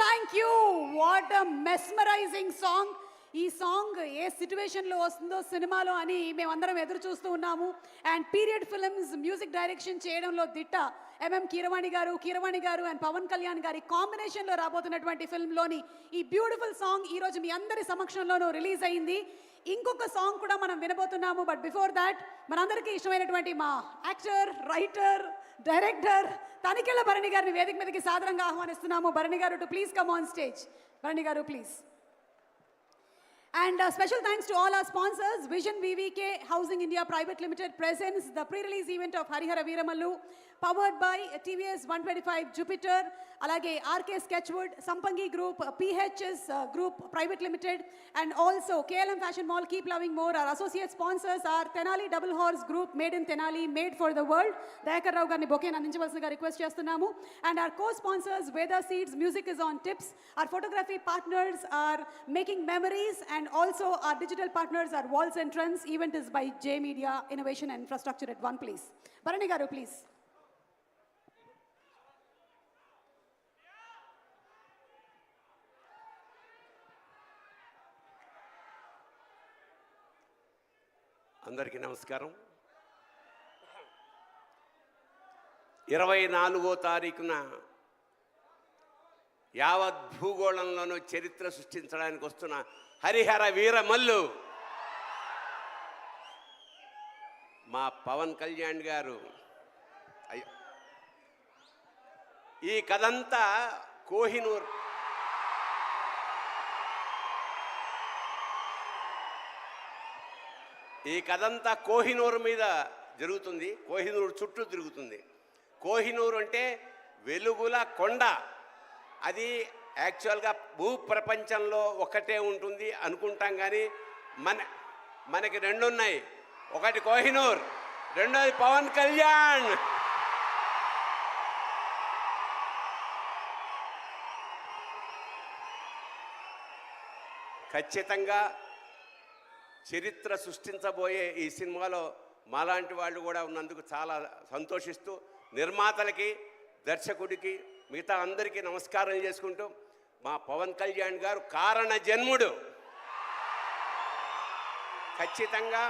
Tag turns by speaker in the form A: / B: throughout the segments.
A: Thank you. What a mesmerising song. ఈ song ఏ సిచ్యువేషన్లో వస్తుందో సినిమాలో అని మేమందరం ఎదురు చూస్తూ ఉన్నాము. And period films music direction చేయడంలో దిట్ట ఎంఎం కీరవాణి గారు అండ్ పవన్ కళ్యాణ్ గారి కాంబినేషన్లో రాబోతున్నటువంటి ఫిల్మ్లోని ఈ బ్యూటిఫుల్ సాంగ్ ఈరోజు మీ అందరి సమక్షంలోనూ రిలీజ్ అయింది. ఇంకొక సాంగ్ కూడా మనం వినబోతున్నాము. బట్ బిఫోర్ దాట్ మనందరికీ ఇష్టమైనటువంటి మా actor, writer, director Tanikella Bharani గారిని వేదిక మీదకి సాదరంగా ఆహ్వానిస్తున్నాము. Bharani garu to please come on stage. Bharani garu please. And special thanks to all our sponsors. Vision VVK Housing India Private Limited presents the pre-release event of Harihara Veeramallu, powered by TVS 125 Jupiter, alage RK Sketchwood, Sampangi Group, PHS Group Private Limited, and also KLM Fashion Mall, Keep Loving More. Our associate sponsors are Tenali Double Horse Group, made in Tenali, made for the world. Dayakar Rao garni bouquet andinchavalsinదిగా request చేస్తున్నాము. And our co-sponsors Veda Seeds, Music is on Tips. Our photography partners are Making Memories, and also our digital partners are Walls and Trends. Event is by J Media Innovation and Infrastructure at one place. Bharani garu please.
B: అందరికీ నమస్కారం. 24వ తారీఖున యావత్ భూగోళంలోనూ చరిత్ర సృష్టించడానికి వస్తున్న హరిహర వీరమల్లు మా పవన్ కళ్యాణ్ గారు. ఈ కథంతా కోహినూర్ కోహినూర్ మీద జరుగుతుంది. కోహినూర్ చుట్టూ తిరుగుతుంది. కోహినూర్ అంటే వెలుగుల కొండ. అది యాక్చువల్గా భూప్రపంచంలో ఒకటే ఉంటుంది అనుకుంటాం, కానీ మనకి రెండు ఉన్నాయి. ఒకటి కోహినూర్, రెండోది పవన్ కళ్యాణ్. ఖచ్చితంగా చరిత్ర సృష్టించబోయే ఈ సినిమాలో మాలాంటి వాళ్ళు కూడా ఉన్నందుకు చాలా సంతోషిస్తూ నిర్మాతలకి, దర్శకుడికి, మిగతా అందరికీ నమస్కారం చేసుకుంటూ, మా పవన్ కళ్యాణ్ గారు కారణ జన్ముడు. ఖచ్చితంగా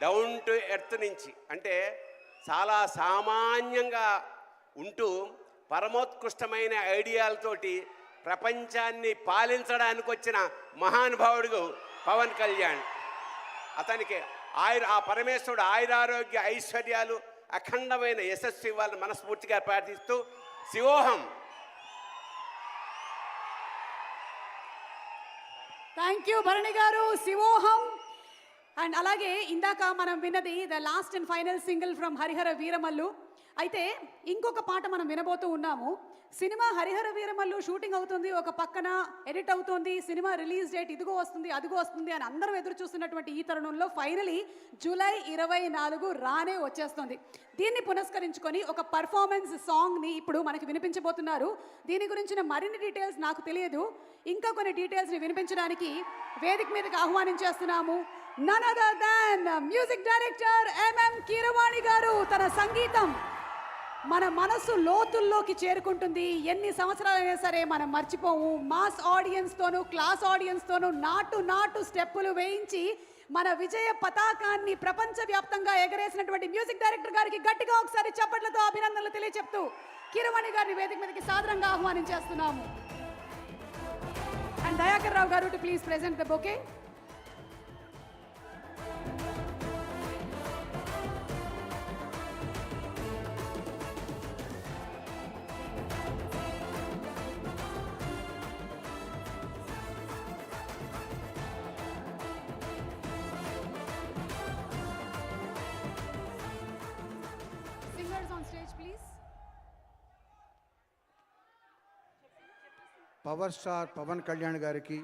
B: డౌన్ టు ఎర్త్ నుంచి, అంటే చాలా సామాన్యంగా ఉంటూ పరమోత్కృష్టమైన ఐడియాలతోటి ప్రపంచాన్ని పాలించడానికి వచ్చిన మహానుభావుడు పవన్ కళ్యాణ్. అతనికి ఆ పరమేశ్వరుడు ఆయురారోగ్య ఐశ్వర్యాలు, అఖండమైన యశస్సు ఇవ్వాలని మనస్ఫూర్తిగా ప్రార్థిస్తూ శివోహం.
A: Thank you Bharani garu, Shivoham. And అలాగే ఇందాక మనం విన్నది the last and final single from Harihara Veeramallu. అయితే ఇంకొక పాట మనం వినబోతూ ఉన్నాము. సినిమా హరిహర వీరమల్లు షూటింగ్ అవుతుంది, ఒక పక్కన ఎడిట్ అవుతుంది, సినిమా రిలీజ్ డేట్ ఇదిగో వస్తుంది అదిగో వస్తుంది అని అందరం ఎదురు చూస్తున్నటువంటి ఈ తరుణంలో ఫైనలీ జూలై 24 రానే వచ్చేస్తుంది. దీన్ని పునస్కరించుకొని ఒక పర్ఫార్మెన్స్ సాంగ్ని ఇప్పుడు మనకి వినిపించబోతున్నారు. దీని గురించిన మరిన్ని డీటెయిల్స్ నాకు తెలియదు. ఇంకా కొన్ని డీటెయిల్స్ని వినిపించడానికి వేదిక మీదకి ఆహ్వానించేస్తున్నాము none other than music director MM Keeravani గారు. తన సంగీతం మన మనసు లోతుల్లోకి చేరుకుంటుంది. ఎన్ని సంవత్సరాలైనా సరే మనం మర్చిపోము. మాస్ ఆడియన్స్తోనూ, క్లాస్ ఆడియన్స్తోనూ నాటు స్టెప్పులు వేయించి మన విజయ పతాకాన్ని ప్రపంచవ్యాప్తంగా ఎగరేసినటువంటి మ్యూజిక్ డైరెక్టర్ గారికి గట్టిగా ఒకసారి చప్పట్లతో అభినందనలు తెలియచెప్తూ కీరవాణి గారిని వేదిక మీదకి సాదరంగా ఆహ్వానించేస్తున్నాము. అండ్ దయాకర్ రావు గారు to please present the bouquet.
C: Power star Pavan Kalyan గారికి,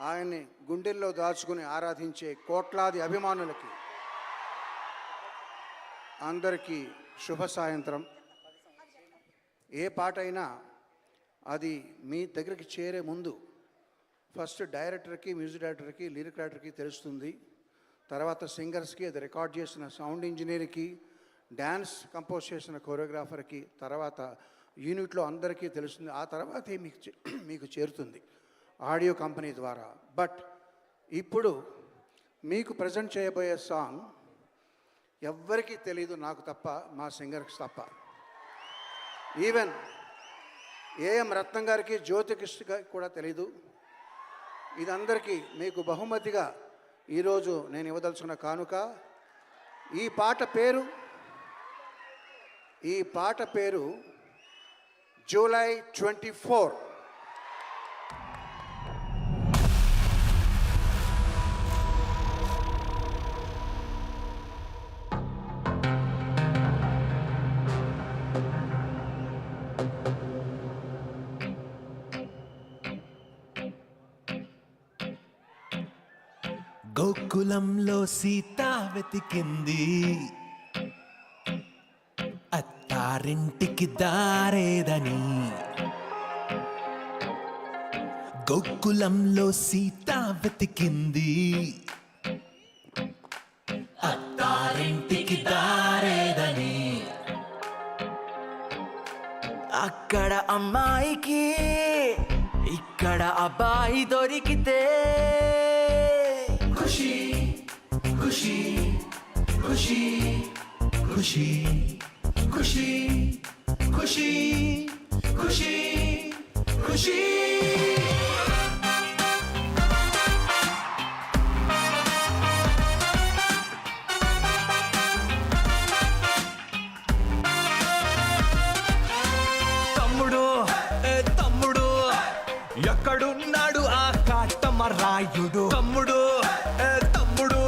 C: ఆయన్ని గుండెల్లో దాచుకుని ఆరాధించే కోట్లాది అభిమానులకి అందరికీ శుభ సాయంత్రం. ఏ పాట అయినా అది మీ దగ్గరికి చేరే ముందు ఫస్ట్ డైరెక్టర్కి, మ్యూజిక్ డైరెక్టర్కి, లిరిక్ రైటర్కి తెలుస్తుంది. తర్వాత సింగర్స్కి, అది రికార్డ్ చేసిన సౌండ్ ఇంజనీర్కి, డ్యాన్స్ కంపోజ్ చేసిన కొరియోగ్రాఫర్కి, తర్వాత యూనిట్లో అందరికీ తెలుస్తుంది. ఆ తర్వాతే మీకు చేరుతుంది ఆడియో కంపెనీ ద్వారా. బట్ ఇప్పుడు మీకు ప్రజెంట్ చేయబోయే సాంగ్ ఎవ్వరికీ తెలీదు, నాకు తప్ప, మా సింగర్కి తప్ప. ఈవెన్ ఏఎం రత్నం గారికి, జ్యోతికృష్ణ గారికి కూడా తెలీదు. ఇదందరికీ మీకు బహుమతిగా ఈరోజు నేను ఇవ్వదలుచుకున్న కానుక. ఈ పాట పేరు జూలై 24.
D: గోకులంలో సీత వెతికింది, అత్తారింటికి దారేదని. గోకులంలో సీత వెతికింది, అత్తారింటికి దారేదని. అక్కడ అమ్మాయికి ఇక్కడ అబ్బాయి దొరికితే ఖుషి ఖుషి ఖుషి ఖుషి ఖుషి ఖుషి ఖుషి ఖుషి. తమ్ముడు తమ్ముడు ఎక్కడున్నాడు ఆ కాటమరాయుడు? తమ్ముడు తమ్ముడు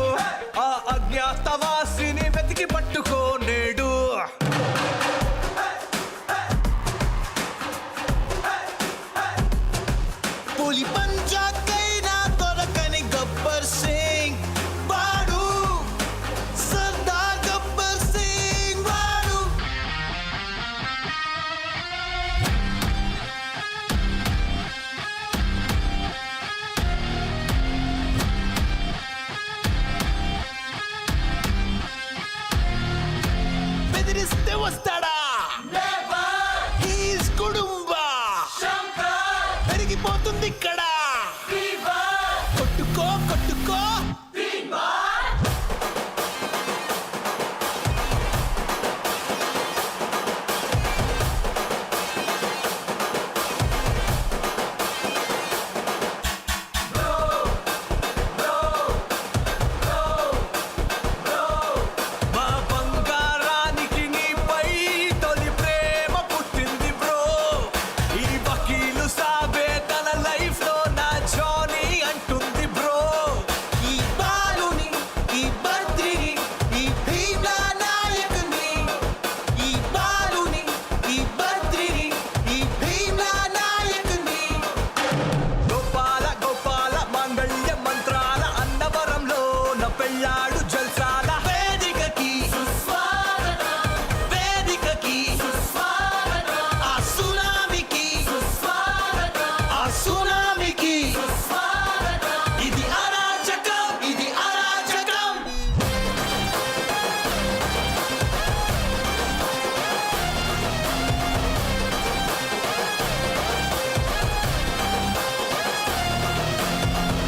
D: ఆ అజ్ఞాతవాసిని వెతికి పట్టుకోనేడు. పులి పంజాకైనా దొరకని గబ్బర్ సింగ్ వాడు, సర్దార్ గబ్బర్ సింగ్ వాడు. పిలిస్తే వస్తాడా హీస్ కుడుంబ పెరిగిపోతుంది ఇక్కడ కొట్టుకో కొట్టుకో మా బంగారానికి నీపై తొలి ప్రేమ పుట్టింది బ్రో ఈ వకీలు సాబే తన లైఫ్ లో నా జానీ అంటుంది బ్రో ఈ బాలుని ఈ బద్రిని ఈ భీమ్లా నాయకుని ఈ బాలుని ఈ బద్రిని ఈ భీమ్లా నాయకుని గోపాల గోపాల మాంగళ్య మంత్రాల అన్నవరంలో నా పెళ్ళాడు జల్సాల వేదికకి వేదికకి ఆ సునామికి ఆ సునామికి ఇది అరాచకం ఇది అరాచకం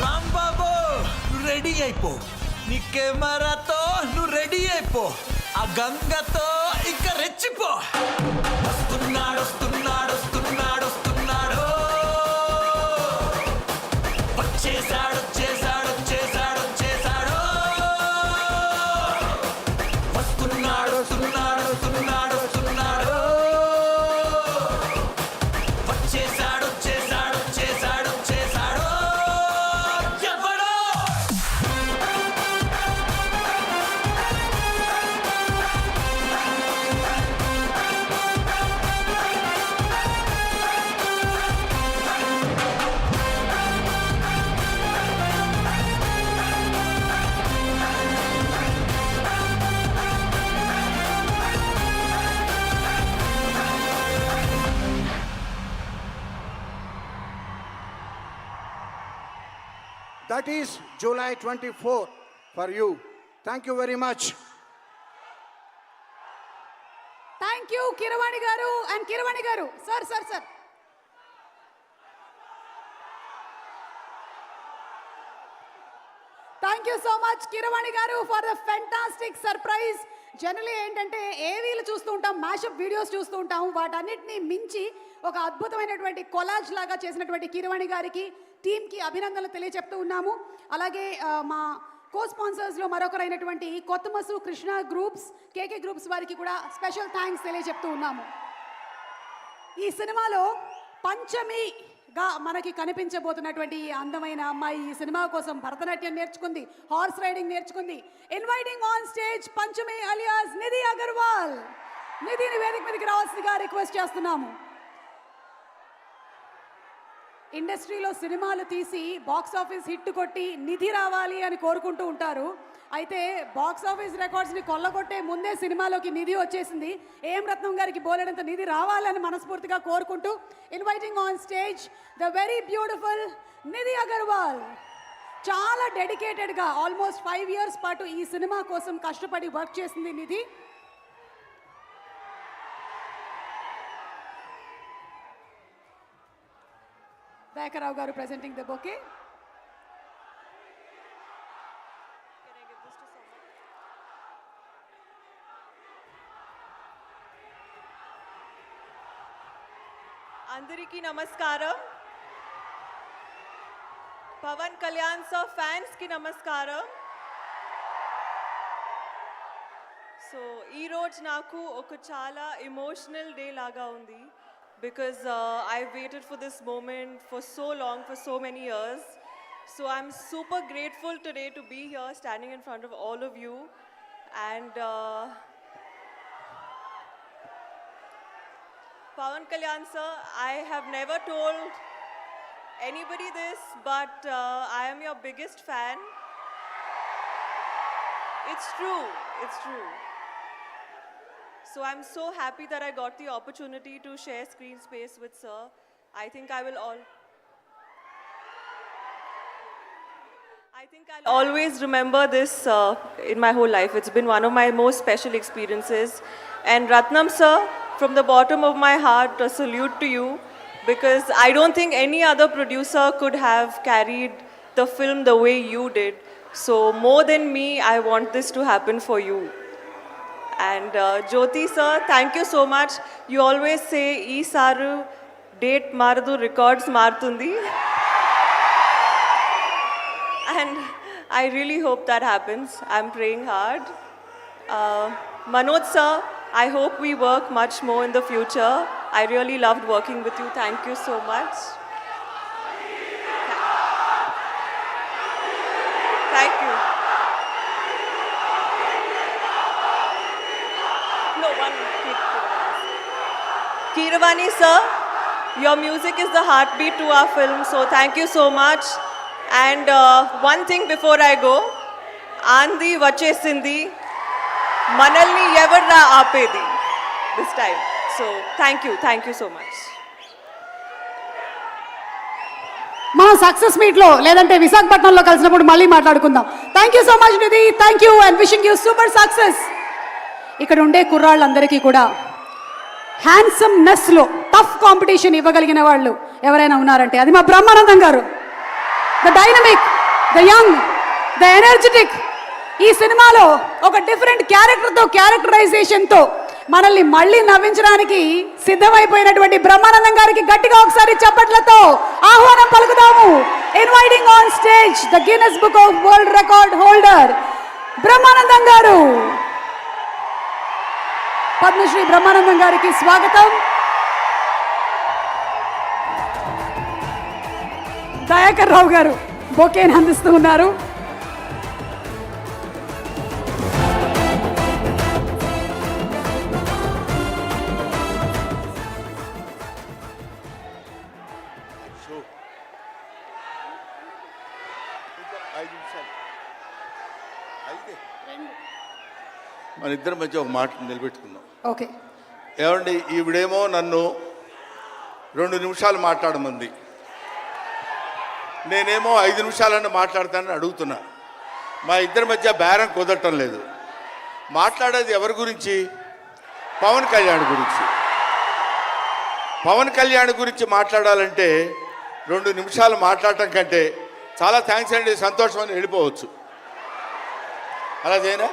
D: రాంబాబు నువ్వు రెడీ అయిపో నీ కెమెరాతో నువ్వు రెడీ అయిపో ఆ గంగతో ఇక రెచ్చిపో వస్తున్నాడు వస్తున్నాడు వస్తున్నాడు వస్తున్నాడు వచ్చేసాడు వచ్చేసాడు వచ్చేసాడు వచ్చేసాడు వస్తున్నాడు వస్తున్నాడు వస్తున్నాడు వస్తున్నాడు వచ్చేసాడు వచ్చేసాడు వచ్చేసాడు వచ్చేసాడు ఎవడో
C: That is July 24 for you. Thank you very much.
A: Thank you Keeravani garu and Keeravani garu sir sir sir thank you so much Keeravani garu for the fantastic surprise. Generally ఏంటంటే ఏవీలు చూస్తూ ఉంటాం, మ్యాషప్ వీడియోస్ చూస్తూ ఉంటాం, వాటన్నిటిని మించి ఒక అద్భుతమైనటువంటి కొలాజ్ లాగా చేసినటువంటి కిరవాణి గారికి టీంకి అభినందనలు తెలియజెప్తూ ఉన్నాము. అలాగే మా కో స్పాన్సర్స్లో మరొకరైనటువంటి కొత్తమసు కృష్ణ గ్రూప్స్, కేకే గ్రూప్స్ వారికి కూడా స్పెషల్ థ్యాంక్స్ తెలియజెప్తూ ఉన్నాము. ఈ సినిమాలో పంచమిగా మనకి కనిపించబోతున్నటువంటి ఈ అందమైన అమ్మాయి ఈ సినిమా కోసం భరతనాట్యం నేర్చుకుంది, హార్స్ రైడింగ్ నేర్చుకుంది. Inviting on stage Panchami alias Nidhi Agarwal. నిధిని వేదిక మీదకి రావాల్సిందిగా రిక్వెస్ట్ చేస్తున్నాము. ఇండస్ట్రీలో సినిమాలు తీసి బాక్స్ ఆఫీస్ హిట్ కొట్టి నిధి రావాలి అని కోరుకుంటూ ఉంటారు. అయితే బాక్స్ ఆఫీస్ రికార్డ్స్ని కొల్లగొట్టే ముందే సినిమాలోకి నిధి వచ్చేసింది. ఏం రత్నం గారికి బోలెడంత నిధి రావాలని మనస్ఫూర్తిగా కోరుకుంటూ inviting on stage the very beautiful Nidhi Agarwal. చాలా డెడికేటెడ్గా ఆల్మోస్ట్ 5 years పాటు ఈ సినిమా కోసం కష్టపడి వర్క్ చేసింది నిధి. దయాకరావు గారు presenting the bouquet.
E: అందరికీ నమస్కారం. పవన్ కళ్యాణ్ సార్ ఫ్యాన్స్ కి నమస్కారం. సో ఈ రోజు నాకు ఒక చాలా ఎమోషనల్ డే లాగా ఉంది. Because I've waited for this moment for so long, for so many years. So I'm super grateful today to be here standing in front of all of you. And Pawan Kalyan sir, I have never told anybody this, but I am your biggest fan. It's true, it's true. So I'm so happy that I got the opportunity to share screen space with sir. I think I think I'll always remember this in my whole life. It's been one of my most special experiences. And Ratnam sir, from the bottom of my heart, a salute to you, because I don't think any other producer could have carried the film the way you did. So more than me, I want this to happen for you. And Jyoti sir, thank you so much. You always say, "Ee saru date maradu, records martundi." And I really hope that happens. I'm praying hard. Manoj sir, I hope we work much more in the future. I really loved working with you. Thank you so much. Thank you. No, one. Keeravani sir, your music is the heartbeat to our film. So thank you so much. And one thing before I go, Andi Vachesindi, Manalni Evarra Apedi this time. So thank you so much.
A: మా success మీట్లో లేదంటే విశాఖపట్నంలో కలిసినప్పుడు మళ్ళీ మాట్లాడుకుందాం. Thank you so much Nidhi, thank you and wishing you super success. ఇక్కడ ఉండే కుర్రాళ్ళందరికీ కూడా హ్యాండ్సమ్నెస్లో టఫ్ కాంపిటీషన్ ఇవ్వగలిగిన వాళ్ళు ఎవరైనా ఉన్నారంటే అది మా బ్రహ్మానందం గారు. The dynamic, the young, the energetic. ఈ సినిమాలో ఒక డిఫరెంట్ క్యారెక్టర్తో, క్యారెక్టరైజేషన్తో మనల్ని మళ్ళీ నవ్వించడానికి సిద్ధమైపోయినటువంటి బ్రహ్మానందం గారికి గట్టిగా ఒకసారి చప్పట్లతో ఆహ్వానం పలుకుదాము. Inviting on stage the Guinness book of world record holder Brahmanandam garu. Padmashri Brahmanandam గారికి స్వాగతం. దయాకర్ రావు గారు బొకేని అందిస్తూ ఉన్నారు.
F: మన ఇద్దరి మధ్య ఒక మాట నిలబెట్టుకుందాం.
A: ఓకే,
F: ఏమండి, ఈవిడేమో నన్ను 2 నిమిషాలు మాట్లాడమంది, నేనేమో 5 నిమిషాలన్నా మాట్లాడతానని అడుగుతున్నా. మా ఇద్దరి మధ్య బేరం కుదరటం లేదు. మాట్లాడేది ఎవరి గురించి? పవన్ కళ్యాణ్ గురించి. పవన్ కళ్యాణ్ గురించి మాట్లాడాలంటే 2 నిమిషాలు మాట్లాడటం కంటే చాలా థ్యాంక్స్ అండి, సంతోషం అని వెళ్ళిపోవచ్చు. అలా చేయనా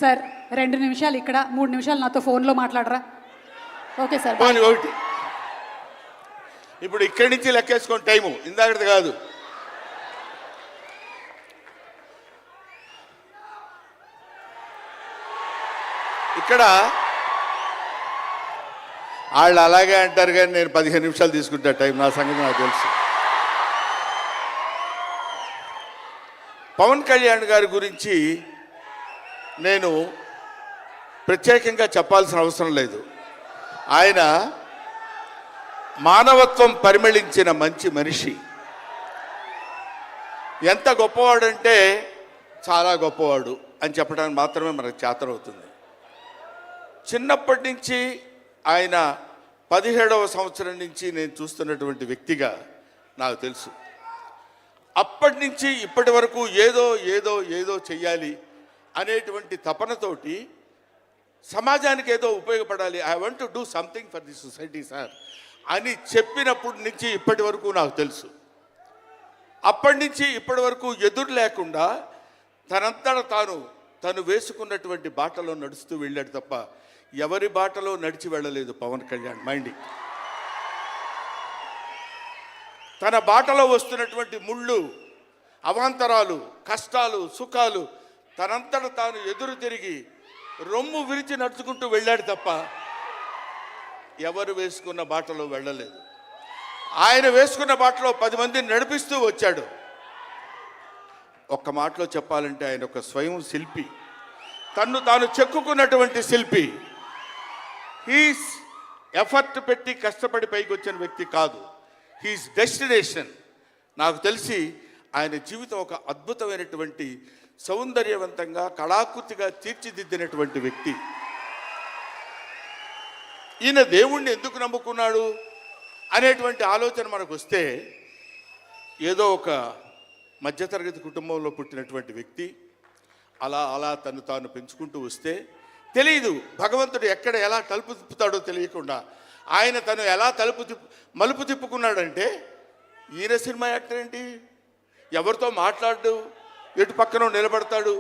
A: సార్? 2 నిమిషాలు ఇక్కడ, 3 నిమిషాలు నాతో ఫోన్లో మాట్లాడరా? Okay sir.
F: పోనీ ఒకటి. ఇప్పుడు ఇక్కడి నుంచి లెక్కేసుకోండి టైము, ఇందాకది కాదు. ఇక్కడ వాళ్ళు అలాగే అంటారు కానీ నేను 15 నిమిషాలు తీసుకుంటా టైం. నా సంగతి నాకు తెలుసు. పవన్ కళ్యాణ్ గారి గురించి నేను ప్రత్యేకంగా చెప్పాల్సిన అవసరం లేదు. ఆయన మానవత్వం పరిమళించిన మంచి మనిషి. ఎంత గొప్పవాడంటే చాలా గొప్పవాడు అని చెప్పడానికి మాత్రమే మనకు చేతనవుతుంది. చిన్నప్పటి నుంచి ఆయన 17వ సంవత్సరం నుంచి నేను చూస్తున్నటువంటి వ్యక్తిగా నాకు తెలుసు. అప్పటి నుంచి ఇప్పటి వరకు ఏదో ఏదో ఏదో చెయ్యాలి అనేటువంటి తపనతోటి సమాజానికి ఏదో ఉపయోగపడాలి, I want to do something for the society sir అని చెప్పినప్పటి నుంచి ఇప్పటి వరకు నాకు తెలుసు. అప్పటి నుంచి ఇప్పటి వరకు ఎదురు లేకుండా తనంతట తను వేసుకున్నటువంటి బాటలో నడుస్తూ వెళ్ళాడు తప్ప ఎవరి బాటలో నడిచి వెళ్ళలేదు పవన్ కళ్యాణ్. మైండింగ్ తన బాటలో వస్తున్నటువంటి ముళ్ళు, అవాంతరాలు, కష్టాలు, సుఖాలు తనంతట తాను ఎదురు తిరిగి రొమ్ము విరిచి నడుచుకుంటూ వెళ్ళాడు తప్ప ఎవరు వేసుకున్న బాటలో వెళ్ళలేదు. ఆయన వేసుకున్న బాటలో 10 మందిని నడిపిస్తూ వచ్చాడు. ఒక్క మాటలో చెప్పాలంటే ఆయన ఒక స్వయం శిల్పి, తన్ను తాను చెక్కుకున్నటువంటి శిల్పి. హీస్ ఎఫర్ట్ పెట్టి కష్టపడి పైకి వచ్చిన వ్యక్తి కాదు, హీస్ డెస్టినేషన్. నాకు తెలిసి ఆయన జీవితం ఒక అద్భుతమైనటువంటి సౌందర్యవంతంగా కళాకృతిగా తీర్చిదిద్దినటువంటి వ్యక్తి. ఈయన దేవుణ్ణి ఎందుకు నమ్ముకున్నాడు అనేటువంటి ఆలోచన మనకు వస్తే ఏదో ఒక మధ్యతరగతి కుటుంబంలో పుట్టినటువంటి వ్యక్తి అలా అలా తను తాను పెంచుకుంటూ వస్తే తెలియదు భగవంతుడు ఎక్కడ ఎలా తలుపు తిప్పుతాడో తెలియకుండా ఆయన తను ఎలా మలుపు తిప్పుకున్నాడంటే ఈయన సినిమా యాక్టర్ ఏంటి, ఎవరితో మాట్లాడు, ఎటు పక్కన నిలబడతాడు,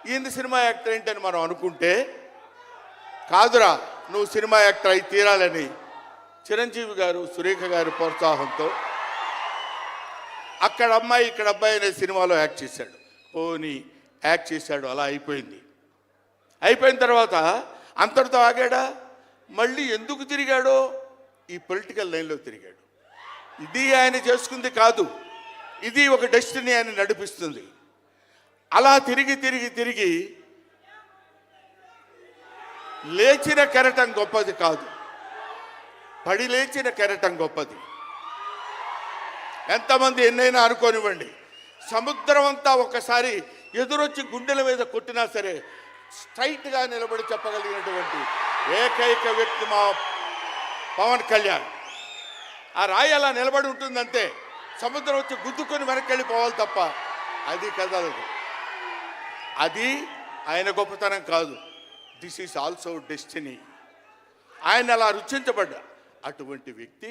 F: ఈయన సినిమా యాక్టర్ ఏంటి అని మనం అనుకుంటే కాదురా నువ్వు సినిమా యాక్టర్ అయి తీరాలని చిరంజీవి గారు సురేఖ గారి ప్రోత్సాహంతో అక్కడ అమ్మాయి ఇక్కడ అబ్బాయి అనే సినిమాలో యాక్ట్ చేశాడు. పోనీ యాక్ట్ చేశాడు, అలా అయిపోయింది. అయిపోయిన తర్వాత అంతటితో ఆగాడా, మళ్ళీ ఎందుకు తిరిగాడో ఈ పొలిటికల్ లైన్లో తిరిగాడు. ఇది ఆయన చేసుకుంది కాదు, ఇది ఒక డెస్టినీ ఆయన నడిపిస్తుంది. అలా తిరిగి తిరిగి తిరిగి లేచిన కెరటం గొప్పది కాదు, పడి లేచిన కెరటం గొప్పది. ఎంతమంది ఎన్నైనా అనుకోనివ్వండి, సముద్రం అంతా ఒకసారి ఎదురొచ్చి గుండెల మీద కొట్టినా సరే స్ట్రైట్గా నిలబడి చెప్పగలిగినటువంటి ఏకైక వ్యక్తి మా పవన్ కళ్యాణ్. ఆ రాయి అలా నిలబడి ఉంటుందంతే, సముద్రం వచ్చి గుద్దుకొని వెనక్కి వెళ్ళిపోవాలి తప్ప అది కదలదు. అది ఆయన గొప్పతనం కాదు, దిస్ ఈజ్ ఆల్సో డెస్టినీ. ఆయన అలా రుచించబడ్డా అటువంటి వ్యక్తి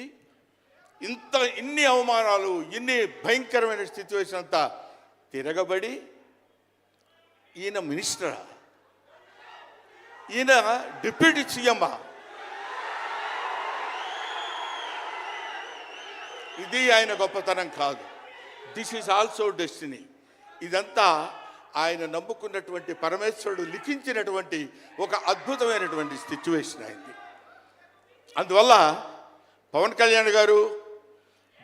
F: ఇన్ని అవమానాలు, ఇన్ని భయంకరమైన సిచ్యువేషన్ అంతా తిరగబడి ఈయన మినిస్టరా, ఈయన డిప్యూటీ సీఎమ్మా, ఇది ఆయన గొప్పతనం కాదు. This is also destiny. ఇదంతా ఆయన నమ్ముకున్నటువంటి పరమేశ్వరుడు లిఖించినటువంటి ఒక అద్భుతమైనటువంటి సిచ్యువేషన్ అయింది. అందువల్ల పవన్ కళ్యాణ్ గారు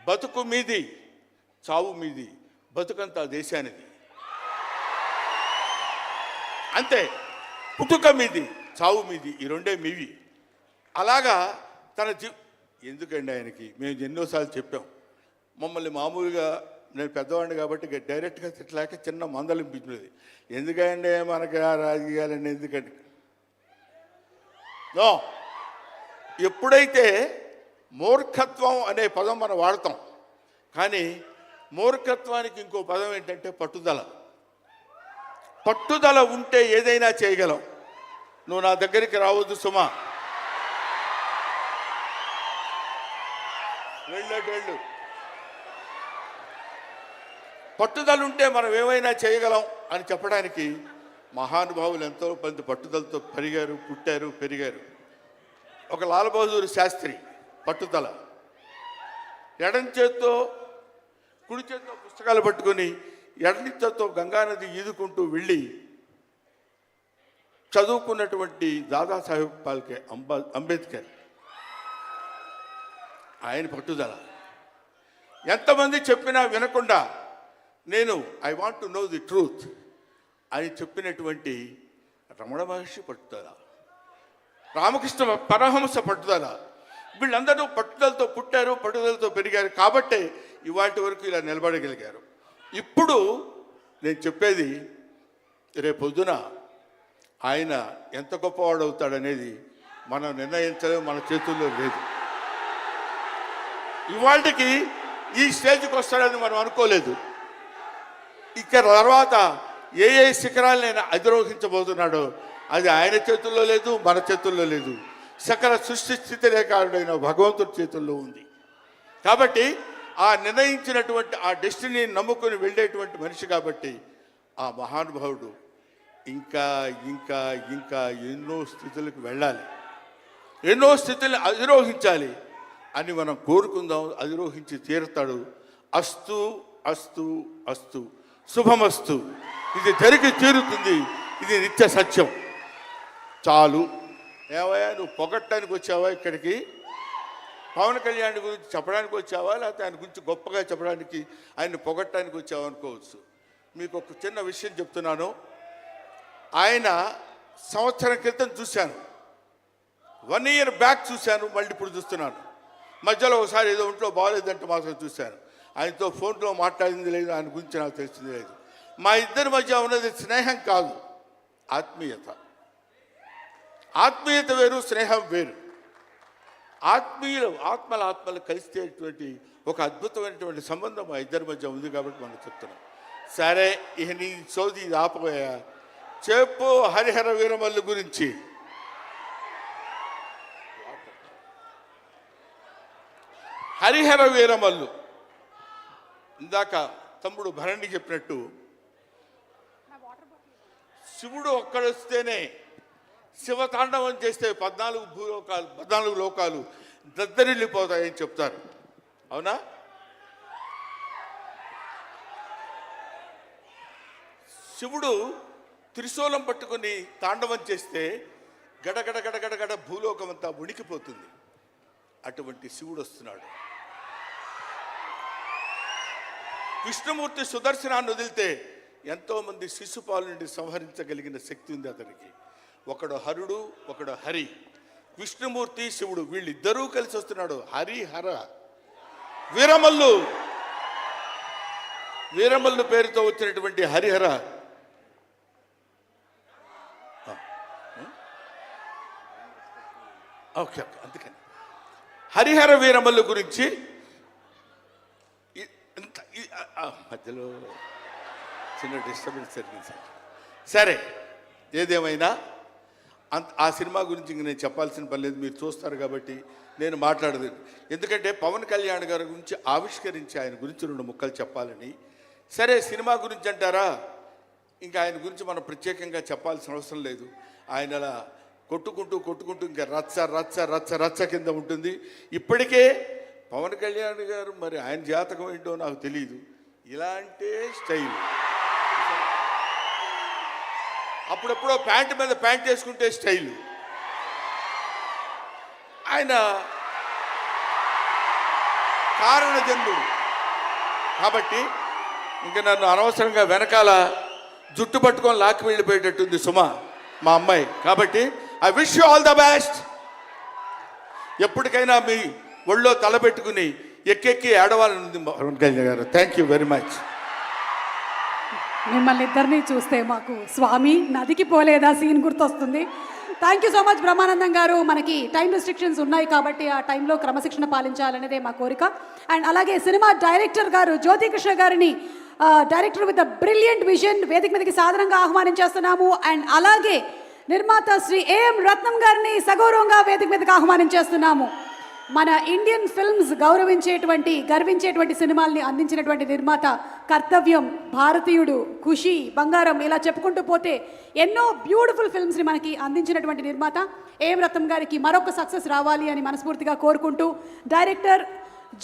F: బతుకు మీది చావు మీది, బతుకంతా దేశానిది అంతే. పుట్టుక మీది చావు మీది, ఈ రెండే మీవి. అలాగా తన ఎందుకండి ఆయనకి మేము ఎన్నోసార్లు చెప్పాం, మమ్మల్ని మామూలుగా నేను పెద్దవాడిని కాబట్టి డైరెక్ట్గా తిట్టలేక చిన్న మందలింపించినది. ఎందుకంటే మనకి ఆ రాజకీయాలండి ఎందుకండి నో. ఎప్పుడైతే మూర్ఖత్వం అనే పదం మనం వాడతాం, కానీ మూర్ఖత్వానికి ఇంకో పదం ఏంటంటే పట్టుదల. పట్టుదల ఉంటే ఏదైనా చేయగలం. నువ్వు నా దగ్గరికి రావద్దు సుమా, వెళ్ళు. పట్టుదల ఉంటే మనం ఏమైనా చేయగలం అని చెప్పడానికి మహానుభావులు ఎంతో మంది పట్టుదలతో పెరిగారు, పుట్టారు, పెరిగారు. ఒక లాల్ బహదూర్ శాస్త్రి పట్టుదల, ఎడం చేత్తో కుడి చేత్తో పుస్తకాలు పట్టుకొని ఎడని చేత్తో గంగానది ఈదుకుంటూ వెళ్ళి చదువుకున్నటువంటి దాదాసాహెబ్ ఫాల్కే అంబేద్కర్, ఆయన పట్టుదల. ఎంతమంది చెప్పినా వినకుండా నేను I want to know the truth అని చెప్పినటువంటి రమణ మహర్షి పట్టుదల, రామకృష్ణ పరమహంస పట్టుదల. వీళ్ళందరూ పట్టుదలతో పుట్టారు, పట్టుదలతో పెరిగారు కాబట్టే ఇవాటి వరకు ఇలా నిలబడగలిగారు. ఇప్పుడు నేను చెప్పేది, రేపొద్దున ఆయన ఎంత గొప్పవాడు అవుతాడనేది మనం నిర్ణయించడం మన చేతుల్లో లేదు. ఇవాళకి ఈ స్టేజ్కి వస్తాడని మనం అనుకోలేదు. ఇక తర్వాత ఏ శిఖరాలను ఆయన అధిరోహించబోతున్నాడో అది ఆయన చేతుల్లో లేదు, మన చేతుల్లో లేదు. సకల సృష్టి స్థితి రేఖారుడైన భగవంతుడి చేతుల్లో ఉంది. కాబట్టి ఆ నిర్ణయించినటువంటి ఆ డెస్టినీని నమ్ముకొని వెళ్ళేటువంటి మనిషి కాబట్టి ఆ మహానుభావుడు ఇంకా ఇంకా ఇంకా ఎన్నో స్థితులకు వెళ్ళాలి, ఎన్నో స్థితులను అధిరోహించాలి అని మనం కోరుకుందాం. అధిరోహించి తీరుతాడు. అస్తు అస్తు అస్తు, శుభమస్తు. ఇది జరిగి తీరుతుంది, ఇది నిత్య సత్యం. చాలు. ఏవయ్యా నువ్వు పొగట్టడానికి వచ్చావా ఇక్కడికి? పవన్ కళ్యాణ్ గురించి చెప్పడానికి వచ్చావా, లేకపోతే ఆయన గురించి గొప్పగా చెప్పడానికి, ఆయన్ని పొగట్టడానికి వచ్చావా అనుకోవచ్చు. మీకు ఒక చిన్న విషయం చెప్తున్నాను. ఆయన సంవత్సరం క్రితం చూశాను, 1 year బ్యాక్ చూశాను, మళ్ళీ ఇప్పుడు చూస్తున్నాను. మధ్యలో ఒకసారి ఏదో ఒంట్లో బాగోలేదంటే మాత్రం చూశాను. ఆయనతో ఫోన్లో మాట్లాడింది లేదు, ఆయన గురించి నాకు తెలిసింది లేదు. మా ఇద్దరి మధ్య ఉన్నది స్నేహం కాదు, ఆత్మీయత. ఆత్మీయత వేరు, స్నేహం వేరు. ఆత్మలు కలిసేటువంటి ఒక అద్భుతమైనటువంటి సంబంధం మా ఇద్దరి మధ్య ఉంది కాబట్టి మనం చెప్తున్నాం. సరే, ఇక నీ సోది ఇది ఆపబోయా. చెప్పు హరిహర వీరమల్లు గురించి. హరిహర వీరమల్లు ఇందాక తమ్ముడు భరణి చెప్పినట్టు శివుడు ఒక్కడొస్తేనే శివతాండవం చేస్తే 14 లోకాలు దద్దరిల్లిపోతాయని చెప్తారు. అవునా? శివుడు త్రిశూలం పట్టుకుని తాండవం చేస్తే గడగడ గడగడగడ భూలోకం అంతా ఉణికిపోతుంది. అటువంటి శివుడు వస్తున్నాడు. విష్ణుమూర్తి సుదర్శనాన్ని వదిలితే ఎంతోమంది శిశుపాలుని సంహరించగలిగిన శక్తి ఉంది అతనికి. ఒకడు హరుడు, ఒకడు హరి. విష్ణుమూర్తి శివుడు వీళ్ళిద్దరూ కలిసి వస్తున్నాడు. హరిహర వీరమల్లు పేరుతో వచ్చినటువంటి హరిహర ఓకే అందుకని హరిహర వీరమల్లు గురించి మధ్యలో చిన్న డిస్టర్బెన్స్ జరిగింది సార్. సరే, ఏదేమైనా ఆ సినిమా గురించి ఇంక నేను చెప్పాల్సిన పని లేదు, మీరు చూస్తారు కాబట్టి నేను మాట్లాడదు. ఎందుకంటే పవన్ కళ్యాణ్ గారి గురించి ఆవిష్కరించి ఆయన గురించి 2 ముక్కలు చెప్పాలని. సరే, సినిమా గురించి అంటారా, ఇంకా ఆయన గురించి మనం ప్రత్యేకంగా చెప్పాల్సిన అవసరం లేదు. ఆయన అలా కొట్టుకుంటూ ఇంకా రచ్చ కింద ఉంటుంది. ఇప్పటికే పవన్ కళ్యాణ్ గారు మరి ఆయన జాతకం ఏంటో నాకు తెలియదు, ఇలాంటి స్టైల్. అప్పుడెప్పుడో ప్యాంటు మీద ప్యాంట్ వేసుకుంటే స్టైలు. ఆయన కారణ జన్ముడు కాబట్టి ఇంకా నన్ను అనవసరంగా వెనకాల జుట్టు పట్టుకొని లాక్కి వెళ్ళిపోయేటట్టుంది సుమా మా అమ్మాయి. కాబట్టి I wish you all the best. ఎప్పటికైనా మీ ఒళ్ళో తలపెట్టుకుని ఎక్కెక్కి ఏడవాలని పవన్ కళ్యాణ్ గారు. Thank you very much.
A: మిమ్మల్ని ఇద్దరిని చూస్తే మాకు స్వామి నదికి పోలేదా సీన్ గుర్తొస్తుంది. Thank you so much Brahmanandam గారు. మనకి టైం రెస్ట్రిక్షన్స్ ఉన్నాయి కాబట్టి ఆ టైంలో క్రమశిక్షణ పాలించాలనేదే మా కోరిక. అండ్ అలాగే సినిమా డైరెక్టర్ గారు జ్యోతి కృష్ణ గారిని, director with the brilliant vision, వేదిక మీదకి సాధారణంగా ఆహ్వానించేస్తున్నాము. అండ్ అలాగే నిర్మాత శ్రీ ఏఎం రత్నం గారిని సగౌరవంగా వేదిక మీదకి ఆహ్వానించేస్తున్నాము. మన ఇండియన్ ఫిల్మ్స్ గర్వించేటువంటి సినిమాల్ని అందించినటువంటి నిర్మాత, కర్తవ్యం, భారతీయుడు, ఖుషి, బంగారం, ఇలా చెప్పుకుంటూ పోతే ఎన్నో బ్యూటిఫుల్ ఫిల్మ్స్ని మనకి అందించినటువంటి నిర్మాత ఏఎం రత్నం గారికి మరొక సక్సెస్ రావాలి అని మనస్ఫూర్తిగా కోరుకుంటూ డైరెక్టర్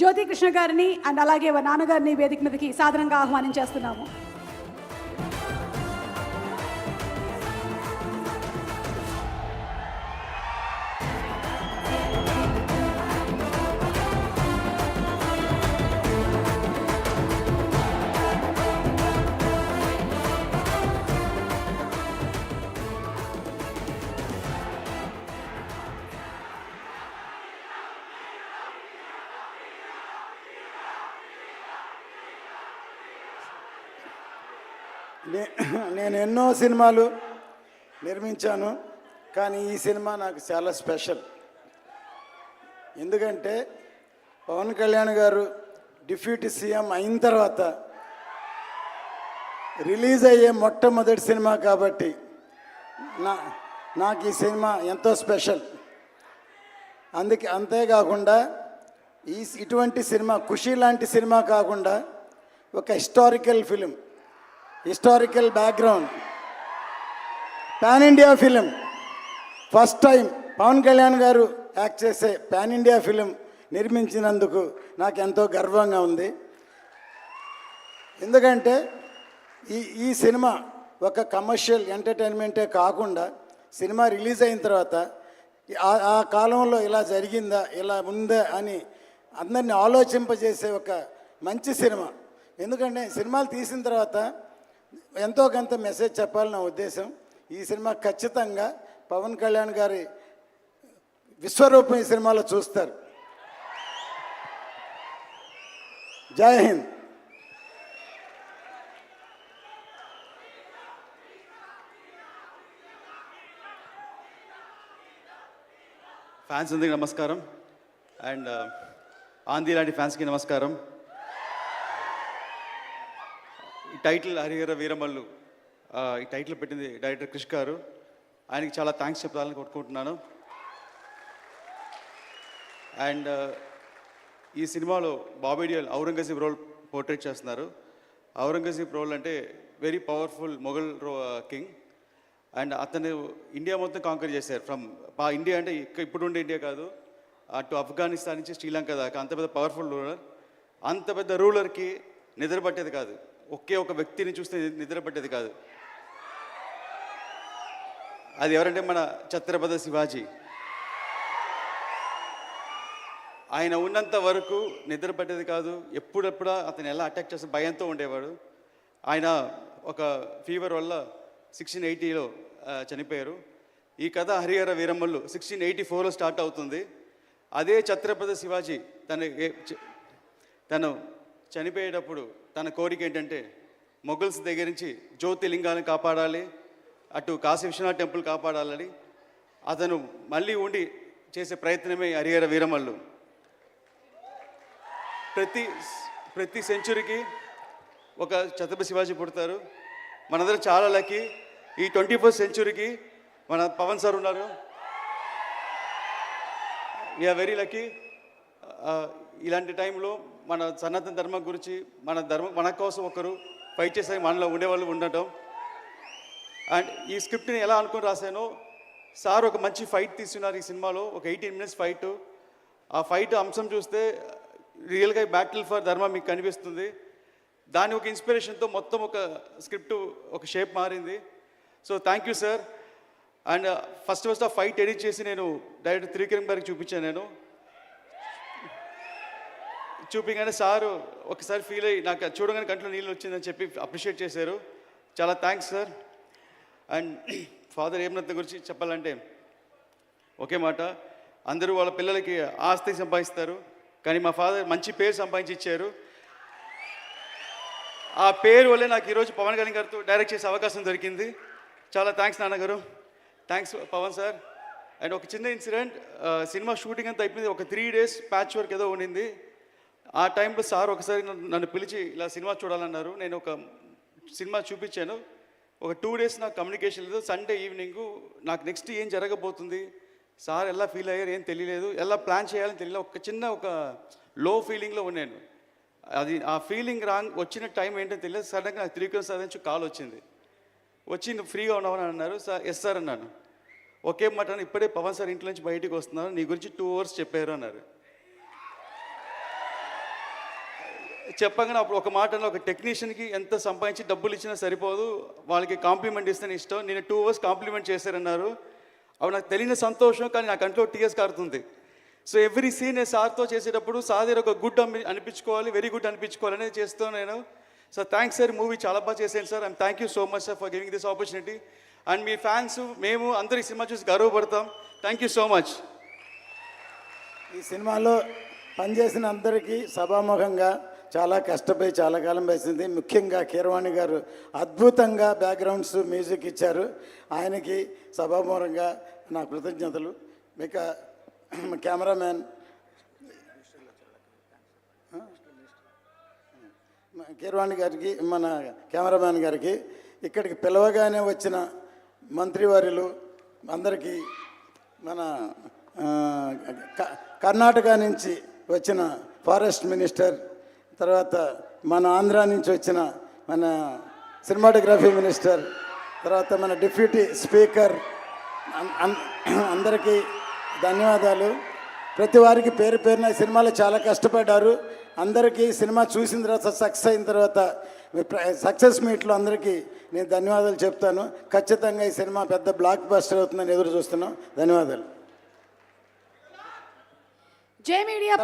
A: జ్యోతి కృష్ణ గారిని అండ్ అలాగే నాన్నగారిని వేదిక మీదకి సాధారణంగా ఆహ్వానించేస్తున్నాము.
G: నేను ఎన్నో సినిమాలు నిర్మించాను, కానీ ఈ సినిమా నాకు చాలా స్పెషల్. ఎందుకంటే పవన్ కళ్యాణ్ గారు డిప్యూటీ సీఎం అయిన తర్వాత రిలీజ్ అయ్యే మొట్టమొదటి సినిమా కాబట్టి నాకు ఈ సినిమా ఎంతో స్పెషల్. అంతేకాకుండా ఇటువంటి సినిమా, ఖుషి లాంటి సినిమా కాకుండా ఒక historical film, historical background, pan India film, first time Pavan Kalyan గారు యాక్ట్ చేసే పాన్ ఇండియా ఫిలిం నిర్మించినందుకు నాకు ఎంతో గర్వంగా ఉంది. ఎందుకంటే ఈ సినిమా ఒక కమర్షియల్ ఎంటర్టైన్మెంటే కాకుండా సినిమా రిలీజ్ అయిన తర్వాత ఆ కాలంలో ఇలా జరిగిందా, ఇలా ఉందా అని అందరినీ ఆలోచింపజేసే ఒక మంచి సినిమా. ఎందుకంటే సినిమాలు తీసిన తర్వాత ఎంతో కొంత మెసేజ్ చెప్పాలని నా ఉద్దేశం. ఈ సినిమా ఖచ్చితంగా పవన్ కళ్యాణ్ గారి విశ్వరూపం ఈ సినిమాలో చూస్తారు. జై హింద్.
H: ఫ్యాన్స్ అందరికీ నమస్కారం. అండ్ ఆంధీ లాంటి ఫ్యాన్స్కి నమస్కారం. ఈ టైటిల్ హరిహర వీరమల్లు, ఈ టైటిల్ పెట్టింది డైరెక్టర్ క్రిష్ గారు. ఆయనకి చాలా థ్యాంక్స్ చెప్పాలని కొట్టుకుంటున్నాను. అండ్ ఈ సినిమాలో బాబీ డియోల్ ఔరంగజేబ్ రోల్ పోర్ట్రేట్ చేస్తున్నారు. ఔరంగజేబ్ రోల్ అంటే very powerful Mughal king. And అతను ఇండియా మొత్తం కాంకర్ చేశారు. ఫ్రమ్ ఇండియా అంటే ఇప్పుడు ఉండే ఇండియా కాదు, అటు ఆఫ్ఘనిస్తాన్ నుంచి శ్రీలంక దాకా అంత పెద్ద పవర్ఫుల్ రూలర్. అంత పెద్ద రూలర్కి నిద్ర పట్టేది కాదు, ఒకే ఒక వ్యక్తిని చూస్తే నిద్ర పట్టేది కాదు. అది ఎవరంటే మన ఛత్రపతి శివాజీ. ఆయన ఉన్నంత వరకు నిద్ర పట్టేది కాదు. ఎప్పుడెప్పుడు అతను ఎలా అటాక్ చేస్తే భయంతో ఉండేవాడు. ఆయన ఒక ఫీవర్ వల్ల 1680లో చనిపోయారు. ఈ కథ హరిహర వీరమల్లు 1684లో స్టార్ట్ అవుతుంది. అదే ఛత్రపతి శివాజీ తను చనిపోయేటప్పుడు తన కోరిక ఏంటంటే మొఘల్స్ దగ్గర నుంచి జ్యోతిలింగాలను కాపాడాలి, అటు కాశీ విశ్వనాథ్ టెంపుల్ కాపాడాలని అతను మళ్ళీ ఉండి చేసే ప్రయత్నమే హరిహర వీరమల్లు. ప్రతి సెంచురీకి ఒక ఛత్రపతి శివాజీ పుడతారు. మనందరం చాలా లక్కీ. ఈ 21st సెంచురీకి మన పవన్ సార్ ఉన్నారు. We are very lucky. ఇలాంటి టైంలో మన సనాతన ధర్మం గురించి మన కోసం ఒకరు ఫైట్ చేసే మనలో ఉండేవాళ్ళు ఉండటం. అండ్ ఈ స్క్రిప్ట్ని ఎలా అనుకుని రాశానో, సార్ ఒక మంచి ఫైట్ తీస్తున్నారు ఈ సినిమాలో, ఒక 18 minutes ఫైట్. ఆ ఫైట్ అంశం చూస్తే రియల్గా బ్యాటిల్ ఫర్ ధర్మం మీకు కనిపిస్తుంది. దాని ఒక ఇన్స్పిరేషన్తో మొత్తం ఒక స్క్రిప్ట్ ఒక షేప్ మారింది. So thank you sir. And first ఆ ఫైట్ ఎడిట్ చేసి నేను డైరెక్టర్ త్రివిక్రమ్ గారికి చూపించాను. నేను చూపించగానే సారు ఒకసారి ఫీల్ అయ్యి నాకు చూడగానే కంట్లో నీళ్ళు వచ్చిందని చెప్పి అప్రిషియేట్ చేశారు. చాలా థ్యాంక్స్ సార్. అండ్ ఫాదర్ హేమరత్న గురించి చెప్పాలంటే ఒకే మాట, అందరూ వాళ్ళ పిల్లలకి ఆస్తి సంపాదిస్తారు, కానీ మా ఫాదర్ మంచి పేరు సంపాదించి ఇచ్చారు. ఆ పేరు వల్లే నాకు ఈరోజు పవన్ కళ్యాణ్ గారితో డైరెక్ట్ చేసే అవకాశం దొరికింది. చాలా థ్యాంక్స్ నాన్నగారు, థ్యాంక్స్ పవన్ సార్. అండ్ ఒక చిన్న ఇన్సిడెంట్, సినిమా షూటింగ్ అంతా అయిపోయింది, ఒక 3 days ప్యాచ్ వర్క్ ఏదో ఉండింది. ఆ టైంలో సార్ ఒకసారి నన్ను పిలిచి ఇలా సినిమా చూడాలన్నారు. నేను ఒక సినిమా చూపించాను. ఒక 2 days నాకు కమ్యూనికేషన్ లేదు. సండే ఈవినింగ్ నాకు నెక్స్ట్ ఏం జరగబోతుంది, సార్ ఎలా ఫీల్ అయ్యారు ఏం తెలియలేదు, ఎలా ప్లాన్ చేయాలని తెలియలేదు. ఒక చిన్న లో ఫీలింగ్లో ఉన్నాను. అది ఆ ఫీలింగ్ వచ్చిన టైం ఏంటో తెలియదు. సడన్గా నాకు త్రివిక్రమ్ సార్ నుంచి కాల్ వచ్చింది. వచ్చి నువ్వు ఫ్రీగా ఉన్నావని అన్నారు. సార్ ఎస్ సార్ అన్నాను. ఒకే మాట, ఇప్పుడే పవన్ సార్ ఇంట్లో నుంచి బయటికి వస్తున్నారు, నీ గురించి 2 hours చెప్పారు అన్నారు. చెప్పగానే అప్పుడు ఒక మాట, ఒక టెక్నీషియన్కి ఎంత సంపాదించి డబ్బులు ఇచ్చినా సరిపోదు, వాళ్ళకి కాంప్లిమెంట్ ఇస్తే ఇష్టం, నేను 2 hours కాంప్లిమెంట్ చేశారన్నారు. అవి నాకు తెలియని సంతోషం, కానీ నా కంట్లో టీఎస్ కారుతుంది. సో ఎవ్రీ సీన్ నేను సార్తో చేసేటప్పుడు సార్ దగ్గర ఒక గుడ్ అనిపించుకోవాలి, వెరీ గుడ్ అనిపించుకోవాలని చేస్తాను నేను. సో థ్యాంక్స్ సార్, మూవీ చాలా బాగా చేశాను sir. And thank you so much sir for giving this opportunity. And మీ ఫ్యాన్స్ మేము అందరి సినిమా చూసి గర్వపడతాం. Thank you so much.
G: ఈ సినిమాలో పనిచేసిన అందరికీ సభాముఖంగా చాలా కష్టపడి చాలా కాలం వేసింది. ముఖ్యంగా కీరవాణి గారు అద్భుతంగా బ్యాక్గ్రౌండ్స్ మ్యూజిక్ ఇచ్చారు. ఆయనకి సభాముఖంగా నా కృతజ్ఞతలు. ఇక కెమెరామ్యాన్ కీరవాణి గారికి, మన కెమెరామ్యాన్ గారికి, ఇక్కడికి పిలవగానే వచ్చిన మంత్రివర్యులు అందరికీ, మన కర్ణాటక నుంచి వచ్చిన ఫారెస్ట్ మినిస్టర్, తర్వాత మన ఆంధ్ర నుంచి వచ్చిన మన సినిమాటోగ్రఫీ మినిస్టర్, తర్వాత మన డిప్యూటీ స్పీకర్, అందరికీ ధన్యవాదాలు. ప్రతి వారికి పేరు పేరున ఈ సినిమాలో చాలా కష్టపడ్డారు. అందరికీ సినిమా చూసిన తర్వాత సక్సెస్ అయిన తర్వాత సక్సెస్ మీట్లో అందరికీ నేను ధన్యవాదాలు చెప్తాను. ఖచ్చితంగా ఈ సినిమా పెద్ద బ్లాక్ బస్టర్ అవుతుందని ఎదురు చూస్తున్నాం. ధన్యవాదాలు.
A: జై మీడియా.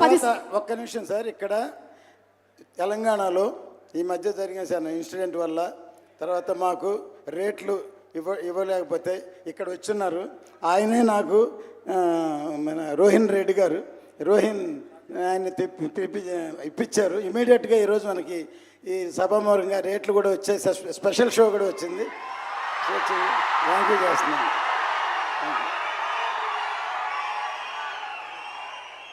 G: ఒక్క నిమిషం సార్, ఇక్కడ తెలంగాణలో ఈ మధ్య జరిగిన ఇన్సిడెంట్ వల్ల తర్వాత మాకు రేట్లు ఇవ్వలేకపోతే ఇక్కడ వచ్చున్నారు. ఆయనే నాకు మన రోహిన్ రెడ్డి గారు, ఆయన ఇప్పించారు. ఇమీడియట్గా ఈరోజు మనకి ఈ సభామూలంగా రేట్లు కూడా వచ్చాయి, స్పెషల్ షో కూడా వచ్చింది. థ్యాంక్ యూ చేస్తున్నాను.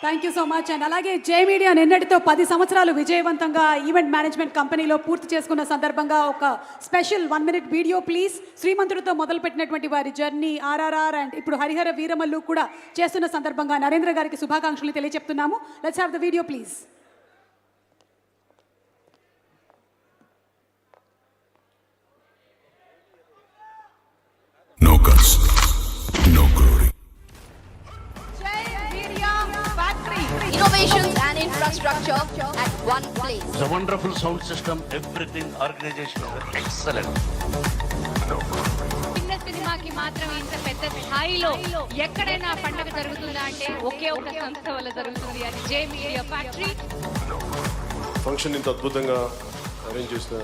A: Thank you so much. And అలాగే జే మీడియా నిన్నటితో 10 సంవత్సరాలు విజయవంతంగా ఈవెంట్ మేనేజ్మెంట్ కంపెనీలో పూర్తి చేసుకున్న సందర్భంగా ఒక స్పెషల్ 1 minute వీడియో ప్లీజ్. శ్రీమంతుడితో మొదలుపెట్టినటువంటి వారి జర్నీ RRR అండ్ ఇప్పుడు హరిహర వీరమల్లు కూడా చేస్తున్న సందర్భంగా నరేంద్ర గారికి శుభాకాంక్షలు తెలియజెప్తున్నాము. Let's have the video please.
I: No guts, no glory.
J: Innovations and infrastructure at one place.
D: The wonderful sound system, everything, organization, excellent.
J: చిన్న సినిమాకి మాత్రం ఇంత పెద్ద స్థాయిలో ఎక్కడైనా పండగ జరుగుతుందా అంటే ఒకే ఒక సంస్థ వల్ల జరుగుతుంది, అది జే మీడియా ఫ్యాక్టరీ.
K: ఫంక్షన్ ఇంత అద్భుతంగా అరేంజ్ చేసిన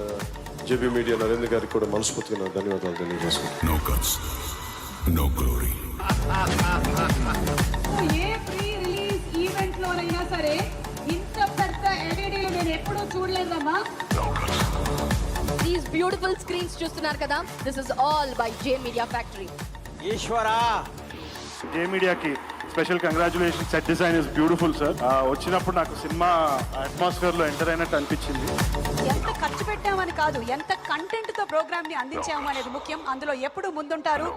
K: జేబీ మీడియా నరేంద్ర గారికి కూడా మనస్ఫూర్తిగా నా ధన్యవాదాలు తెలియజేస్తున్నాను.
I: No guts, no glory.
A: ఏ ప్రీ రిలీజ్ ఈవెంట్లోనైనా సరే ఇంత పెద్ద ఎల్ఈడీలు నేను ఎప్పుడూ చూడలేదమ్మా.
J: These beautiful screens చూస్తున్నారు కదా, this is all by J Media Factory.
H: జే మీడియాకి special congratulation. Set design is beautiful sir. వచ్చినప్పుడు నాకు సినిమా అట్మాస్ఫియర్లో ఎంటర్ అయినట్టు అనిపించింది.
A: ఎంత ఖర్చు పెట్టామని కాదు, ఎంత కంటెంట్ తో ప్రోగ్రామ్ ని అందించాము అనేది ముఖ్యం. అందులో ఎప్పుడు ముందుంటారు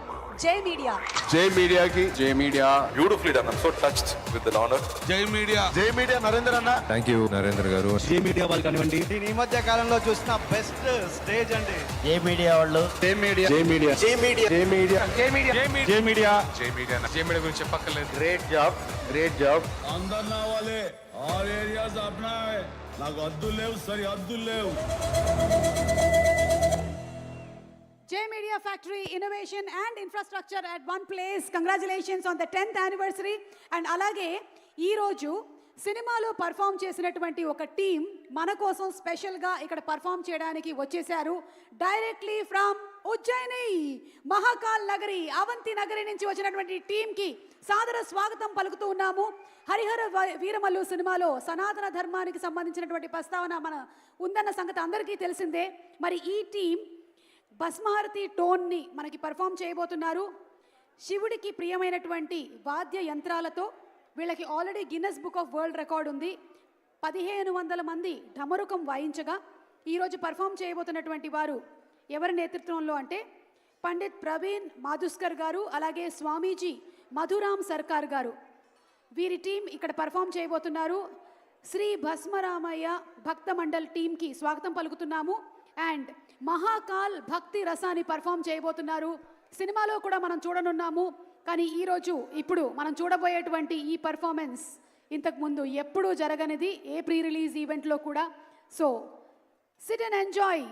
A: జే మీడియా.
K: జే మీడియాకి Jai media beautifully done. I'm so touched with the honour.
I: Jai Media.
K: Jai media Narendra అన్న.
I: Thank you, Narendra garu.
H: జే మీడియా వాళ్ళు కానివ్వండి,
G: నేను ఈ మధ్య కాలంలో చూసిన బెస్ట్ స్టేజ్ అండి.
H: జే మీడియా వాళ్ళు,
K: జే మీడియా జే మీడియా
H: జే మీడియా,
K: జే మీడియా
H: జే media.
I: Jai Media. Jai Media గురించి చెప్పక్కర్లేదు.
K: Great job, great job.
I: అందరు నా వాళ్ళే, ఆల్ ఏరియాస్ అప్నా నాకు అద్దులు లేవు, సరి అద్దులు లేవు.
A: J Media Factory, innovation and infrastructure at one place. Congratulations on the 10th anniversary. And అలాగే ఈరోజు సినిమాలో పర్ఫామ్ చేసినటువంటి ఒక టీం మన కోసం స్పెషల్గా ఇక్కడ పర్ఫామ్ చేయడానికి వచ్చేసారు. డైరెక్ట్లీ ఫ్రమ్ ఉజ్జయిని, మహాకాల్ నగరి, అవంతి నగరి నుంచి వచ్చినటువంటి టీంకి సాదర స్వాగతం పలుకుతూ ఉన్నాము. హరిహర వీరమల్లు సినిమాలో సనాతన ధర్మానికి సంబంధించినటువంటి ప్రస్తావన మన ఉందన్న సంగతి అందరికీ తెలిసిందే. మరి ఈ టీం భస్మారతి టోన్ని మనకి పర్ఫామ్ చేయబోతున్నారు. శివుడికి ప్రియమైనటువంటి వాద్య యంత్రాలతో వీళ్ళకి already Guinness book of world record ఉంది. 1500 మంది ఢమరుకం వాయించగా ఈరోజు పర్ఫామ్ చేయబోతున్నటువంటి వారు ఎవరి నేతృత్వంలో అంటే పండిత్ ప్రవీణ్ మాధుస్కర్ గారు, అలాగే స్వామీజీ మధురామ్ సర్కార్ గారు. వీరి టీం ఇక్కడ పర్ఫామ్ చేయబోతున్నారు. శ్రీ భస్మరామయ్య భక్త మండల్ టీంకి స్వాగతం పలుకుతున్నాము. అండ్ మహాకాల్ భక్తి రసాన్ని పర్ఫామ్ చేయబోతున్నారు. సినిమాలో కూడా మనం చూడనున్నాము, కానీ ఈరోజు ఇప్పుడు మనం చూడబోయేటువంటి ఈ పర్ఫార్మెన్స్ ఇంతకుముందు ఎప్పుడూ జరగనిది ఏ ప్రీ రిలీజ్ ఈవెంట్లో కూడా. So sit and enjoy.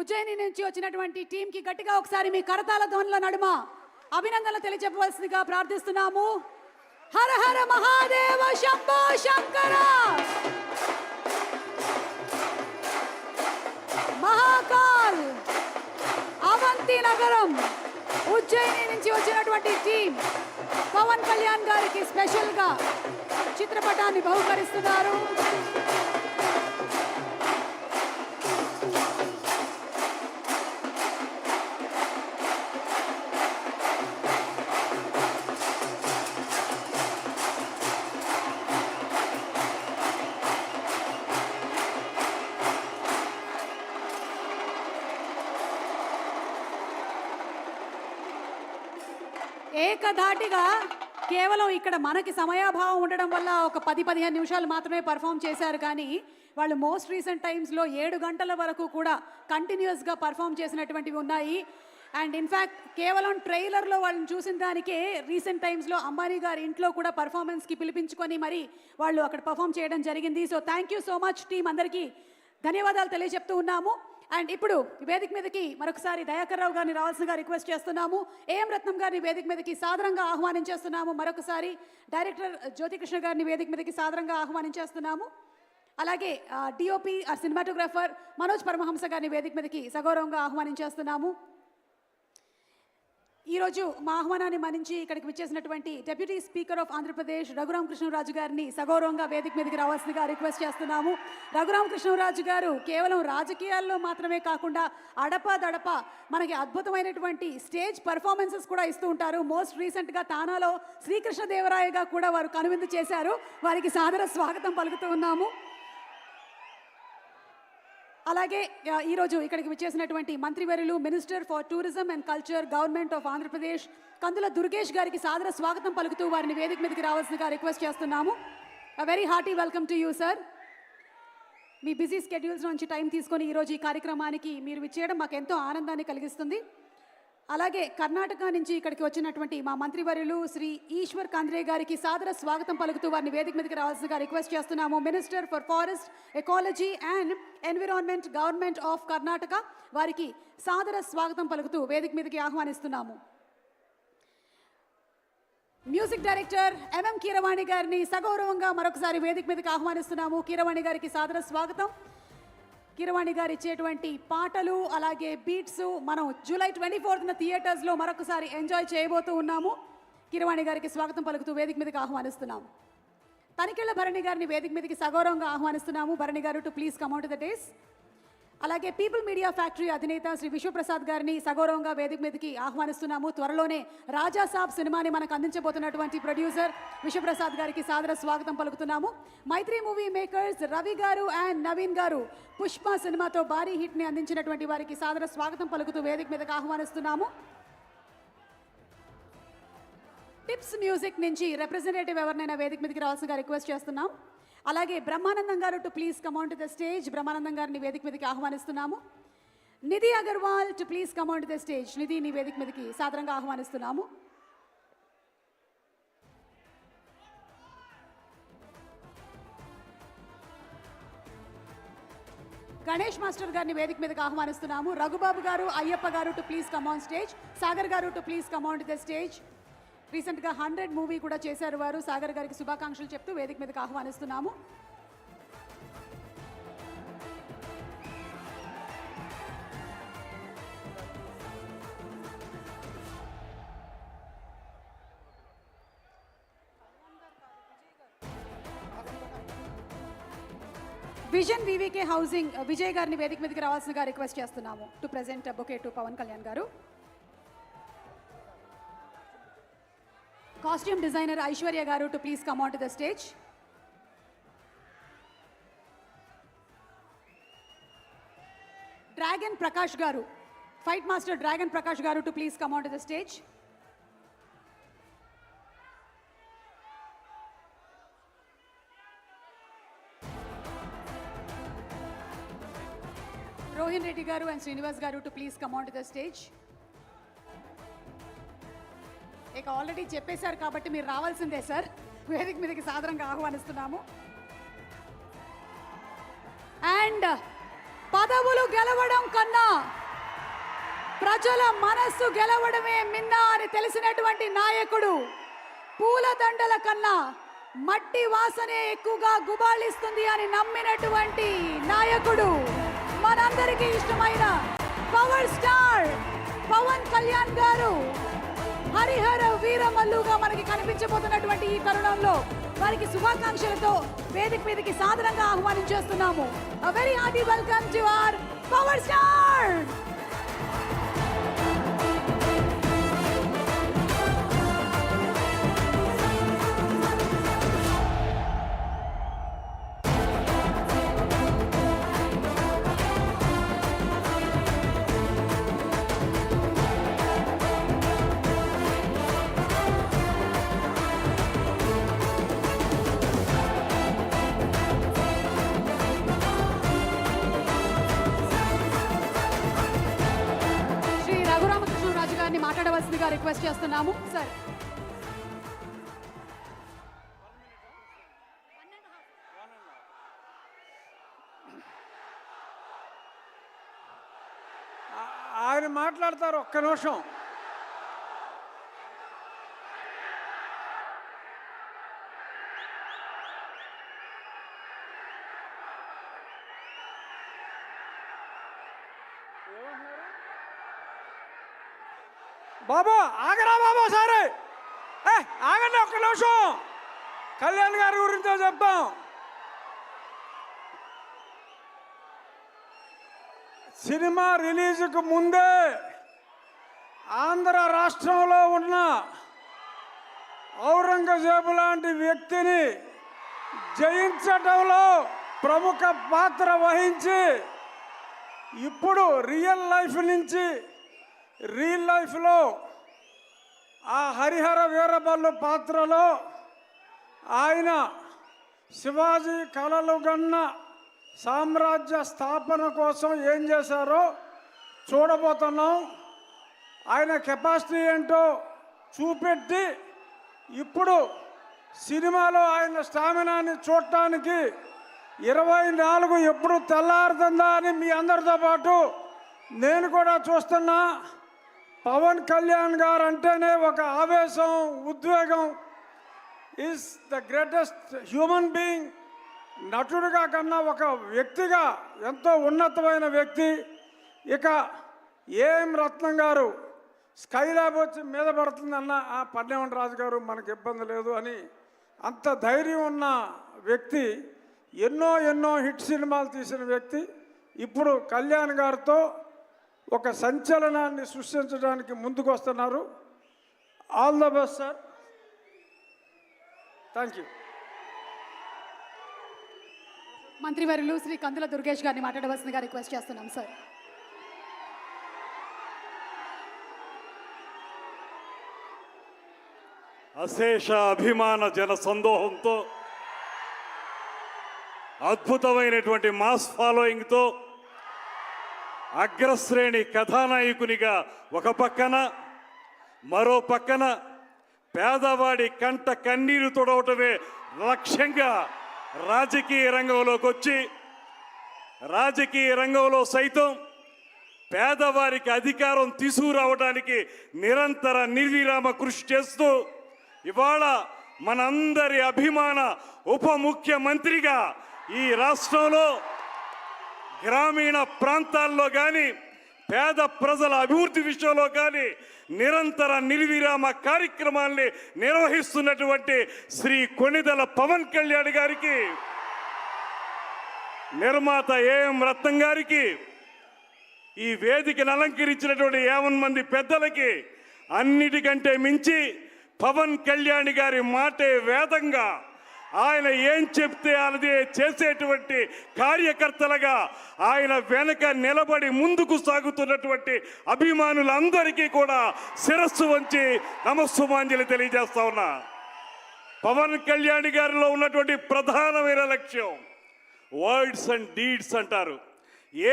A: Ujjaini నుంచి వచ్చినటువంటి టీంకి గట్టిగా ఒకసారి మీ కరతాళ ధ్వనుల నడుమ అభినందనలు తెలియజెప్పవలసిందిగా ప్రార్థిస్తున్నాము. హర హర మహాదేవ శంభో శంకర. మహాకాల్ అవంతి నగరం ఉజ్జయిని నుంచి వచ్చినటువంటి టీం పవన్ కళ్యాణ్ గారికి స్పెషల్గా చిత్రపటాన్ని బహుకరిస్తున్నారు. ఏకధాటిగా కేవలం ఇక్కడ మనకి సమయాభావం ఉండడం వల్ల ఒక 10-15 నిమిషాలు మాత్రమే పర్ఫామ్ చేశారు, కానీ వాళ్ళు మోస్ట్ రీసెంట్ టైమ్స్లో 7 గంటల వరకు కూడా కంటిన్యూస్గా పర్ఫామ్ చేసినటువంటివి ఉన్నాయి. అండ్ ఇన్ఫ్యాక్ట్ కేవలం ట్రైలర్లో వాళ్ళని చూసిన దానికే రీసెంట్ టైమ్స్లో అంబానీ గారి ఇంట్లో కూడా పర్ఫార్మెన్స్కి పిలిపించుకొని మరి వాళ్ళు అక్కడ పర్ఫామ్ చేయడం జరిగింది. So thank you so much team, అందరికీ ధన్యవాదాలు తెలియజెప్తూ ఉన్నాము. అండ్ ఇప్పుడు వేదిక మీదకి మరొకసారి దయాకర్ రావు గారిని రావాల్సిందిగా రిక్వెస్ట్ చేస్తున్నాము. ఏఎం రత్నం గారిని వేదిక మీదకి సాదరంగా ఆహ్వానించేస్తున్నాము. మరొకసారి డైరెక్టర్ జ్యోతికృష్ణ గారిని వేదిక మీదకి సాదరంగా ఆహ్వానించేస్తున్నాము. అలాగే డిఓపి సినిమాటోగ్రాఫర్ మనోజ్ పరమహంస గారిని వేదిక మీదకి సగౌరవంగా ఆహ్వానించేస్తున్నాము. ఈరోజు మా ఆహ్వానాన్ని మన్నించి ఇక్కడికి విచ్చేసినటువంటి deputy speaker of Andhra Pradesh Raghurama Krishnaraju గారిని సగౌరవంగా వేదిక మీదకి రావాల్సిందిగా రిక్వెస్ట్ చేస్తున్నాము. రఘురామ కృష్ణరాజు గారు కేవలం రాజకీయాల్లో మాత్రమే కాకుండా అడపదడప మనకి అద్భుతమైనటువంటి స్టేజ్ పర్ఫార్మెన్సెస్ కూడా ఇస్తూ ఉంటారు. మోస్ట్ రీసెంట్గా తానాలో శ్రీకృష్ణదేవరాయగా కూడా వారు కనువిందు చేశారు. వారికి సాదర స్వాగతం పలుకుతూ ఉన్నాము. అలాగే ఈరోజు ఇక్కడికి విచ్చేసినటువంటి మంత్రివర్యులు minister for tourism and culture government of Andhra Pradesh Kandula Durgesh గారికి సాదర స్వాగతం పలుకుతూ వారిని వేదిక మీదకి రావాల్సిందిగా రిక్వెస్ట్ చేస్తున్నాము. Very hearty welcome to you sir. Me busy schedules నుంచి టైం తీసుకొని ఈరోజు ఈ కార్యక్రమానికి మీరు విచ్చేయడం మాకు ఎంతో ఆనందాన్ని కలిగిస్తుంది. అలాగే కర్ణాటక నుంచి ఇక్కడికి వచ్చినటువంటి మా మంత్రివర్యులు శ్రీ ఈశ్వర్ కాంద్రే గారికి సాదర స్వాగతం పలుకుతూ వారిని వేదిక మీదకి రావాల్సిందిగా రిక్వెస్ట్ చేస్తున్నాము. Minister for forest ecology and environment government of Karnataka వారికి సాదర స్వాగతం పలుకుతూ వేదిక మీదకి ఆహ్వానిస్తున్నాము. మ్యూజిక్ డైరెక్టర్ ఎంఎం కీరవాణి గారిని సగౌరవంగా మరొకసారి వేదిక మీదకి ఆహ్వానిస్తున్నాము. కీరవాణి గారికి సాదర స్వాగతం. కీరవాణి గారు ఇచ్చేటువంటి పాటలు అలాగే బీట్స్ మనం జూలై 24న థియేటర్స్లో మరొకసారి ఎంజాయ్ చేయబోతూ ఉన్నాము. కీరవాణి గారికి స్వాగతం పలుకుతూ వేదిక మీదకి ఆహ్వానిస్తున్నాము. తనికెళ్ల భరణి గారిని వేదిక మీదకి సగౌరవంగా ఆహ్వానిస్తున్నాము. Bharani garu to please come out to the days. అలాగే పీపుల్ మీడియా ఫ్యాక్టరీ అధినేత శ్రీ విశ్వప్రసాద్ గారిని సగౌరవంగా వేదిక మీదకి ఆహ్వానిస్తున్నాము. త్వరలోనే రాజా సాబ్ సినిమాని మనకు అందించబోతున్నటువంటి ప్రొడ్యూసర్ విశ్వప్రసాద్ గారికి సాదర స్వాగతం పలుకుతున్నాము. మైత్రి మూవీ మేకర్స్ రవి గారు అండ్ నవీన్ గారు పుష్ప సినిమాతో భారీ హిట్ని అందించినటువంటి వారికి సాదర స్వాగతం పలుకుతూ వేదిక మీదకి ఆహ్వానిస్తున్నాము. టిప్స్ మ్యూజిక్ నుంచి రిప్రజెంటేటివ్ ఎవరినైనా వేదిక మీదకి రావాల్సిందిగా రిక్వెస్ట్ చేస్తున్నాం. అలాగే Brahmanandam garu to please come on to the stage. Brahmanandam గారిని వేదిక మీదకి ఆహ్వానిస్తున్నాము. Nidhi Agarwal to please come on to the stage. నిధిని వేదిక మీదకి సాదరంగా ఆహ్వానిస్తున్నాము. గణేష్ మాస్టర్ గారిని వేదిక మీదకి ఆహ్వానిస్తున్నాము. రఘుబాబు గారు అయ్యప్ప గారు to please come on stage. Sagar గారు to please come on to the stage. రీసెంట్గా 100 మూవీ కూడా చేశారు వారు. సాగర్ గారికి శుభాకాంక్షలు చెప్తూ వేదిక మీదకి ఆహ్వానిస్తున్నాము. విజన్ వివికే హౌసింగ్ విజయ్ గారిని వేదిక మీదకి రావాల్సిందిగా రిక్వెస్ట్ చేస్తున్నాము to present bouquet to Pavan Kalyan గారు. కాస్ట్యూమ్ డిజైనర్ ఐశ్వర్య గారు to please come on to the stage. Dragon Prakash గారు, ఫైట్ మాస్టర్ డ్రాగన్ ప్రకాష్ గారు to please come on to the stage. Rohin Reddy గారు అండ్ శ్రీనివాస్ గారు to please come on to the stage. ఇక already చెప్పేశారు కాబట్టి మీరు రావాల్సిందే సార్. వేదిక మీదకి సాదరంగా ఆహ్వానిస్తున్నాము. అండ్ పదవులు గెలవడం కన్నా ప్రజల మనస్సు గెలవడమే మిన్న అని తెలిసినటువంటి నాయకుడు, పూలదండల కన్నా మట్టి వాసనే ఎక్కువగా గుబాళిస్తుంది అని నమ్మినటువంటి నాయకుడు, మనందరికీ ఇష్టమైన పవర్ స్టార్ పవన్ కళ్యాణ్ గారు హరిహర వీరమల్లుగా మనకి కనిపించబోతున్నటువంటి ఈ తరుణంలో వారికి శుభాకాంక్షలతో వేదిక మీదకి సాదరంగా ఆహ్వానించేస్తున్నాము. A very hearty welcome to our power star. Shri Raghuramakrishnaraju గారిని మాట్లాడవలసిందిగా రిక్వెస్ట్ చేస్తున్నాము. సార్,
G: ఆయన మాట్లాడతారు. ఒక్క నిమిషం. బాబా ఆగరా బాబా, సరే ఆగండి ఒక్క నిమిషం. కళ్యాణ్ గారి గురించో చెప్తాం. సినిమా రిలీజ్కు ముందే ఆంధ్ర రాష్ట్రంలో ఉన్న ఔరంగజేబు లాంటి వ్యక్తిని జయించడంలో ప్రముఖ పాత్ర వహించి ఇప్పుడు రియల్ లైఫ్ నుంచి రియల్ లైఫ్లో ఆ హరిహర వీరబల్లు పాత్రలో ఆయన శివాజీ కలలు గన్న సామ్రాజ్య స్థాపన కోసం ఏం చేశారో చూడబోతున్నాం. ఆయన కెపాసిటీ ఏంటో చూపెట్టి ఇప్పుడు సినిమాలో ఆయన స్టామినాని చూడటానికి 24 ఎప్పుడు తెల్లారుతుందా అని మీ అందరితో పాటు నేను కూడా చూస్తున్నా. పవన్ కళ్యాణ్ గారు అంటేనే ఒక ఆవేశం, ఉద్వేగం. Is the greatest human being. నటుడిగా కన్నా ఒక వ్యక్తిగా ఎంతో ఉన్నతమైన వ్యక్తి. ఇక ఏం రత్నం గారు స్కైలాబ్ వచ్చి మీద పడుతుందన్న ఆ పన్నెండు రాజు గారు మనకి ఇబ్బంది లేదు అని అంత ధైర్యం ఉన్న వ్యక్తి. ఎన్నో హిట్ సినిమాలు తీసిన వ్యక్తి. ఇప్పుడు కళ్యాణ్ గారితో ఒక సంచలనాన్ని సృష్టించడానికి ముందుకు వస్తున్నారు. All the best sir. Thank you.
A: మంత్రివర్యులు శ్రీ కందుల దుర్గేష్ గారిని మాట్లాడవలసిందిగా రిక్వెస్ట్ చేస్తున్నాం. సార్,
L: అశేష అభిమాన జన సందోహంతో, అద్భుతమైనటువంటి మాస్ ఫాలోయింగ్తో, అగ్రశ్రేణి కథానాయకునిగా ఒక పక్కన, మరో పక్కన పేదవాడి కంట కన్నీరు తొడవటమే లక్ష్యంగా రాజకీయ రంగంలోకి వచ్చి, రాజకీయ రంగంలో సైతం పేదవారికి అధికారం తీసుకురావడానికి నిరంతర నిర్విరామ కృషి చేస్తూ ఇవాళ మనందరి అభిమాన ఉప ముఖ్యమంత్రిగా ఈ రాష్ట్రంలో గ్రామీణ ప్రాంతాల్లో కానీ పేద ప్రజల అభివృద్ధి విషయంలో కానీ నిరంతర నిర్విరామ కార్యక్రమాల్ని నిర్వహిస్తున్నటువంటి శ్రీ కొణిదెల పవన్ కళ్యాణ్ గారికి, నిర్మాత ఏఎం రత్నం గారికి, ఈ వేదికను అలంకరించినటువంటి 50 మంది పెద్దలకి, అన్నిటికంటే మించి పవన్ కళ్యాణ్ గారి మాటే వేదంగా ఆయన ఏం చెప్తే అదే చేసేటువంటి కార్యకర్తలుగా ఆయన వెనక నిలబడి ముందుకు సాగుతున్నటువంటి అభిమానులందరికీ కూడా శిరస్సు వంచి నమస్సుమాంజలి తెలియజేస్తా ఉన్నా. పవన్ కళ్యాణ్ గారిలో ఉన్నటువంటి ప్రధానమైన లక్ష్యం వర్డ్స్ అండ్ డీడ్స్ అంటారు.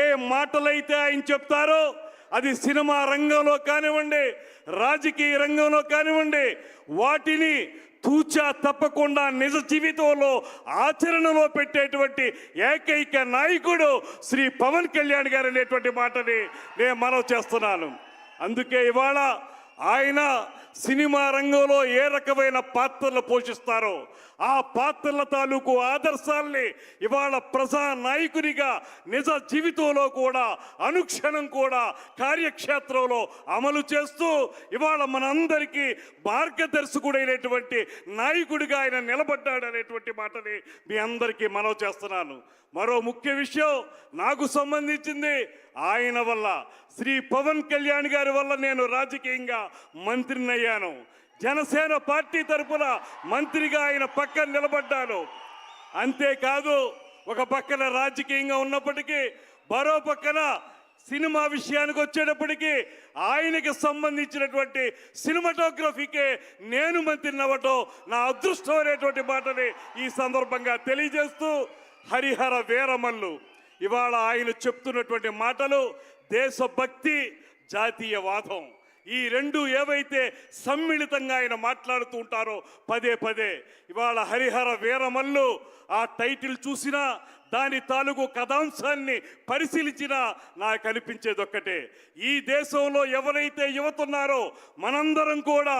L: ఏ మాటలైతే ఆయన చెప్తారో అది సినిమా రంగంలో కానివ్వండి, రాజకీయ రంగంలో కానివ్వండి, వాటిని తూచా తప్పకుండా నిజ జీవితంలో ఆచరణలో పెట్టేటువంటి ఏకైక నాయకుడు శ్రీ పవన్ కళ్యాణ్ గారు అనేటువంటి మాటని నేను మనవి చేస్తున్నాను. అందుకే ఇవాళ ఆయన సినిమా రంగంలో ఏ రకమైన పాత్రలు పోషిస్తారో ఆ పాత్రల తాలూకు ఆదర్శాల్ని ఇవాళ ప్రజా నాయకునిగా నిజ జీవితంలో కూడా అనుక్షణం కూడా కార్యక్షేత్రంలో అమలు చేస్తూ ఇవాళ మనందరికీ మార్గదర్శకుడైనటువంటి నాయకుడిగా ఆయన నిలబడ్డాడనేటువంటి మాటని మీ అందరికీ మనవి చేస్తున్నాను. మరో ముఖ్య విషయం నాకు సంబంధించింది ఆయన వల్ల, శ్రీ పవన్ కళ్యాణ్ గారి వల్ల నేను రాజకీయంగా మంత్రిని అయ్యాను. జనసేన పార్టీ తరఫున మంత్రిగా ఆయన పక్కన నిలబడ్డాను. అంతేకాదు ఒక పక్కన రాజకీయంగా ఉన్నప్పటికీ మరో పక్కన సినిమా విషయానికి వచ్చేటప్పటికీ ఆయనకి సంబంధించినటువంటి సినిమాటోగ్రఫీకే నేను మంత్రిని అవ్వటం నా అదృష్టం అనేటువంటి మాటని ఈ సందర్భంగా తెలియజేస్తూ, హరిహర వీరమల్లు ఇవాళ ఆయన చెప్తున్నటువంటి మాటలు దేశభక్తి, జాతీయవాదం, ఈ రెండు ఏవైతే సమ్మిళితంగా ఆయన మాట్లాడుతూ ఉంటారో పదే పదే, ఇవాళ హరిహర వీరమల్లు ఆ టైటిల్ చూసినా దాని తాలూకు కథాంశాన్ని పరిశీలించినా నాకు అనిపించేది ఒక్కటే, ఈ దేశంలో ఎవరైతే యువత ఉన్నారో మనందరం కూడా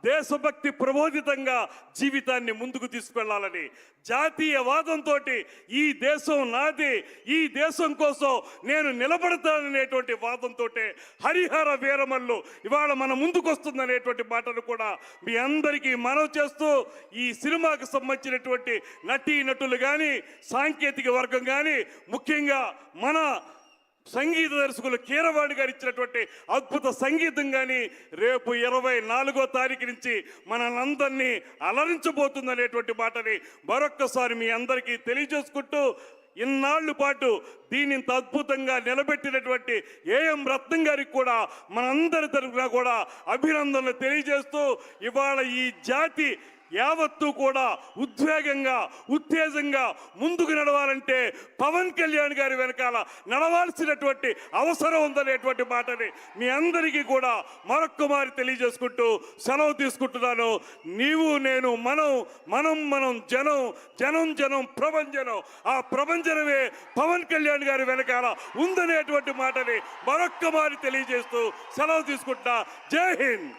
L: దేశభక్తి ప్రబోధితంగా జీవితాన్ని ముందుకు తీసుకెళ్లాలని, జాతీయవాదంతో ఈ దేశం నాది, ఈ దేశం కోసం నేను నిలబడతాననేటువంటి వాదంతో హరిహర వీరమల్లు ఇవాళ మన ముందుకు వస్తుందనేటువంటి మాటలు కూడా మీ అందరికీ మనవి చేస్తూ, ఈ సినిమాకు సంబంధించినటువంటి నటీ నటులు కానీ సాంకేతిక వర్గం కానీ ముఖ్యంగా మన సంగీత దర్శకులు కీరవాణి గారు ఇచ్చినటువంటి అద్భుత సంగీతం కానీ రేపు 24వ తారీఖు నుంచి మనందరినీ అలరించబోతుందనేటువంటి మాటని మరొక్కసారి మీ అందరికీ తెలియజేసుకుంటూ, ఇన్నాళ్ల పాటు దీన్ని ఇంత అద్భుతంగా నిలబెట్టినటువంటి ఏఎం రత్నం గారికి కూడా మనందరి తరఫున కూడా అభినందనలు తెలియజేస్తూ, ఇవాళ ఈ జాతి యావత్తు కూడా ఉద్వేగంగా ఉత్తేజంగా ముందుకు నడవాలంటే పవన్ కళ్యాణ్ గారి వెనకాల నడవాల్సినటువంటి అవసరం ఉందనేటువంటి మాటని మీ అందరికీ కూడా మరొక్కమారి తెలియజేసుకుంటూ సెలవు తీసుకుంటున్నాను. నీవు నేను మనం మనం మనం జనం జనం జనం ప్రభంజనం, ఆ ప్రభంజనమే పవన్ కళ్యాణ్ గారి వెనకాల ఉందనేటువంటి మాటని మరొక్కమారి తెలియజేస్తూ సెలవు తీసుకుంటున్నా. జై Hind.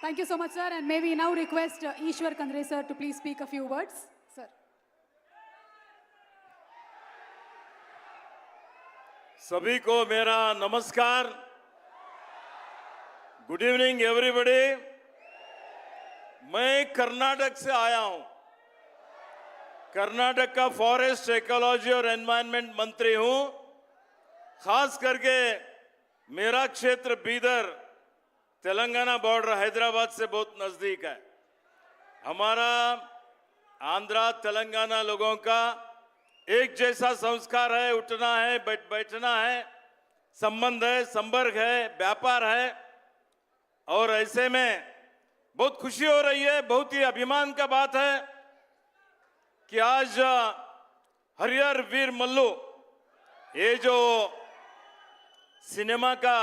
A: Thank you so much, sir. And may we now request Ishwar Kandre, sir, to please speak a few words. Sir.
I: सभी को मेरा नमस्कार. Good evening everybody. मैं कर्नाटक से आया हूं. कर्नाटक का फॉरेस्ट, इकोलॉजी और एनवायरनमेंट मंत्री हूं. खास करके मेरा क्षेत्र बीदर तेलंगाना बॉर्डर हैदराबाद से बहुत नज़दीक है. हमारा आंध्रा तेलंगाना लोगों का एक जैसा संस्कार है, उठना है, बैठना है, संबंध है, संपर्क है, व्यापार है. और ऐसे में बहुत खुशी हो रही है, बहुत ही अभिमान का बात है कि आज हरिहर वीर मल्लू ये जो सिनेमा का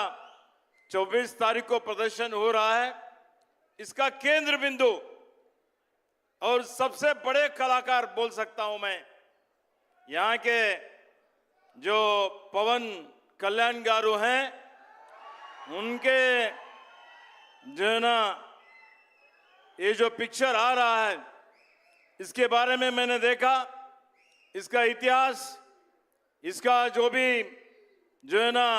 I: 24 तारीख को प्रदर्शन हो रहा है, इसका केंद्र बिंदु और सबसे बड़े कलाकार बोल सकता हूं मैं, यहाँ के जो पवन कल्याण गारू हैं, उनके जो है ना ये जो पिक्चर आ रहा है इसके बारे में मैंने देखा, इसका इतिहास, इसका जो भी जो है ना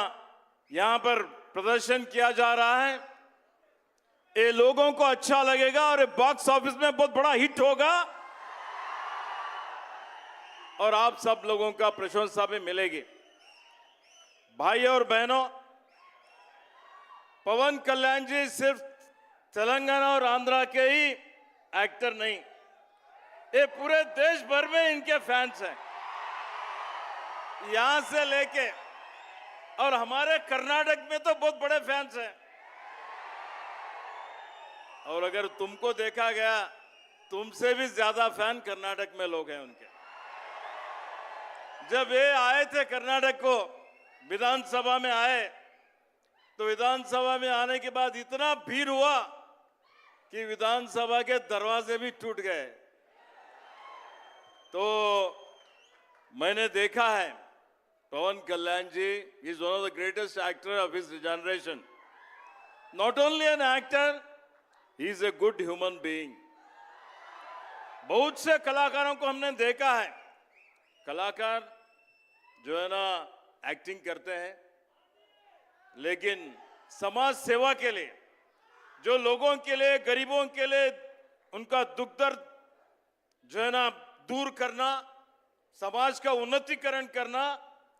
I: यहाँ पर प्रदर्शन किया जा रहा है, ये लोगों को अच्छा लगेगा और ये बॉक्स ऑफिस में बहुत बड़ा हिट होगा और आप सब लोगों का प्रशंसा भी मिलेगी. भाई और बहनों, पवन कल्याण जी सिर्फ तेलंगाना और आंध्रा के ही एक्टर नहीं, ये पूरे देश भर में इनके फैंस हैं, यहां से लेके और हमारे कर्नाटक में तो बहुत बड़े फैंस हैं. और अगर तुमको देखा गया, तुमसे भी ज्यादा फैन कर्नाटक में लोग हैं उनके. जब ये आए थे कर्नाटक को, विधानसभा में आए, तो विधानसभा में आने के बाद इतना भीड़ हुआ कि विधानसभा के दरवाजे भी टूट गए। तो मैंने देखा है Pawan Kalyan ji is one of the greatest actor of his generation. Not only an actor, he is a good human being. बहुत से कलाकारों को हमने देखा है, कलाकार जो है ना एक्टिंग करते हैं, लेकिन समाज सेवा के लिए, जो लोगों के लिए, गरीबों के लिए उनका दुख दर्द जो है ना दूर करना, समाज का उन्नतीकरण करना,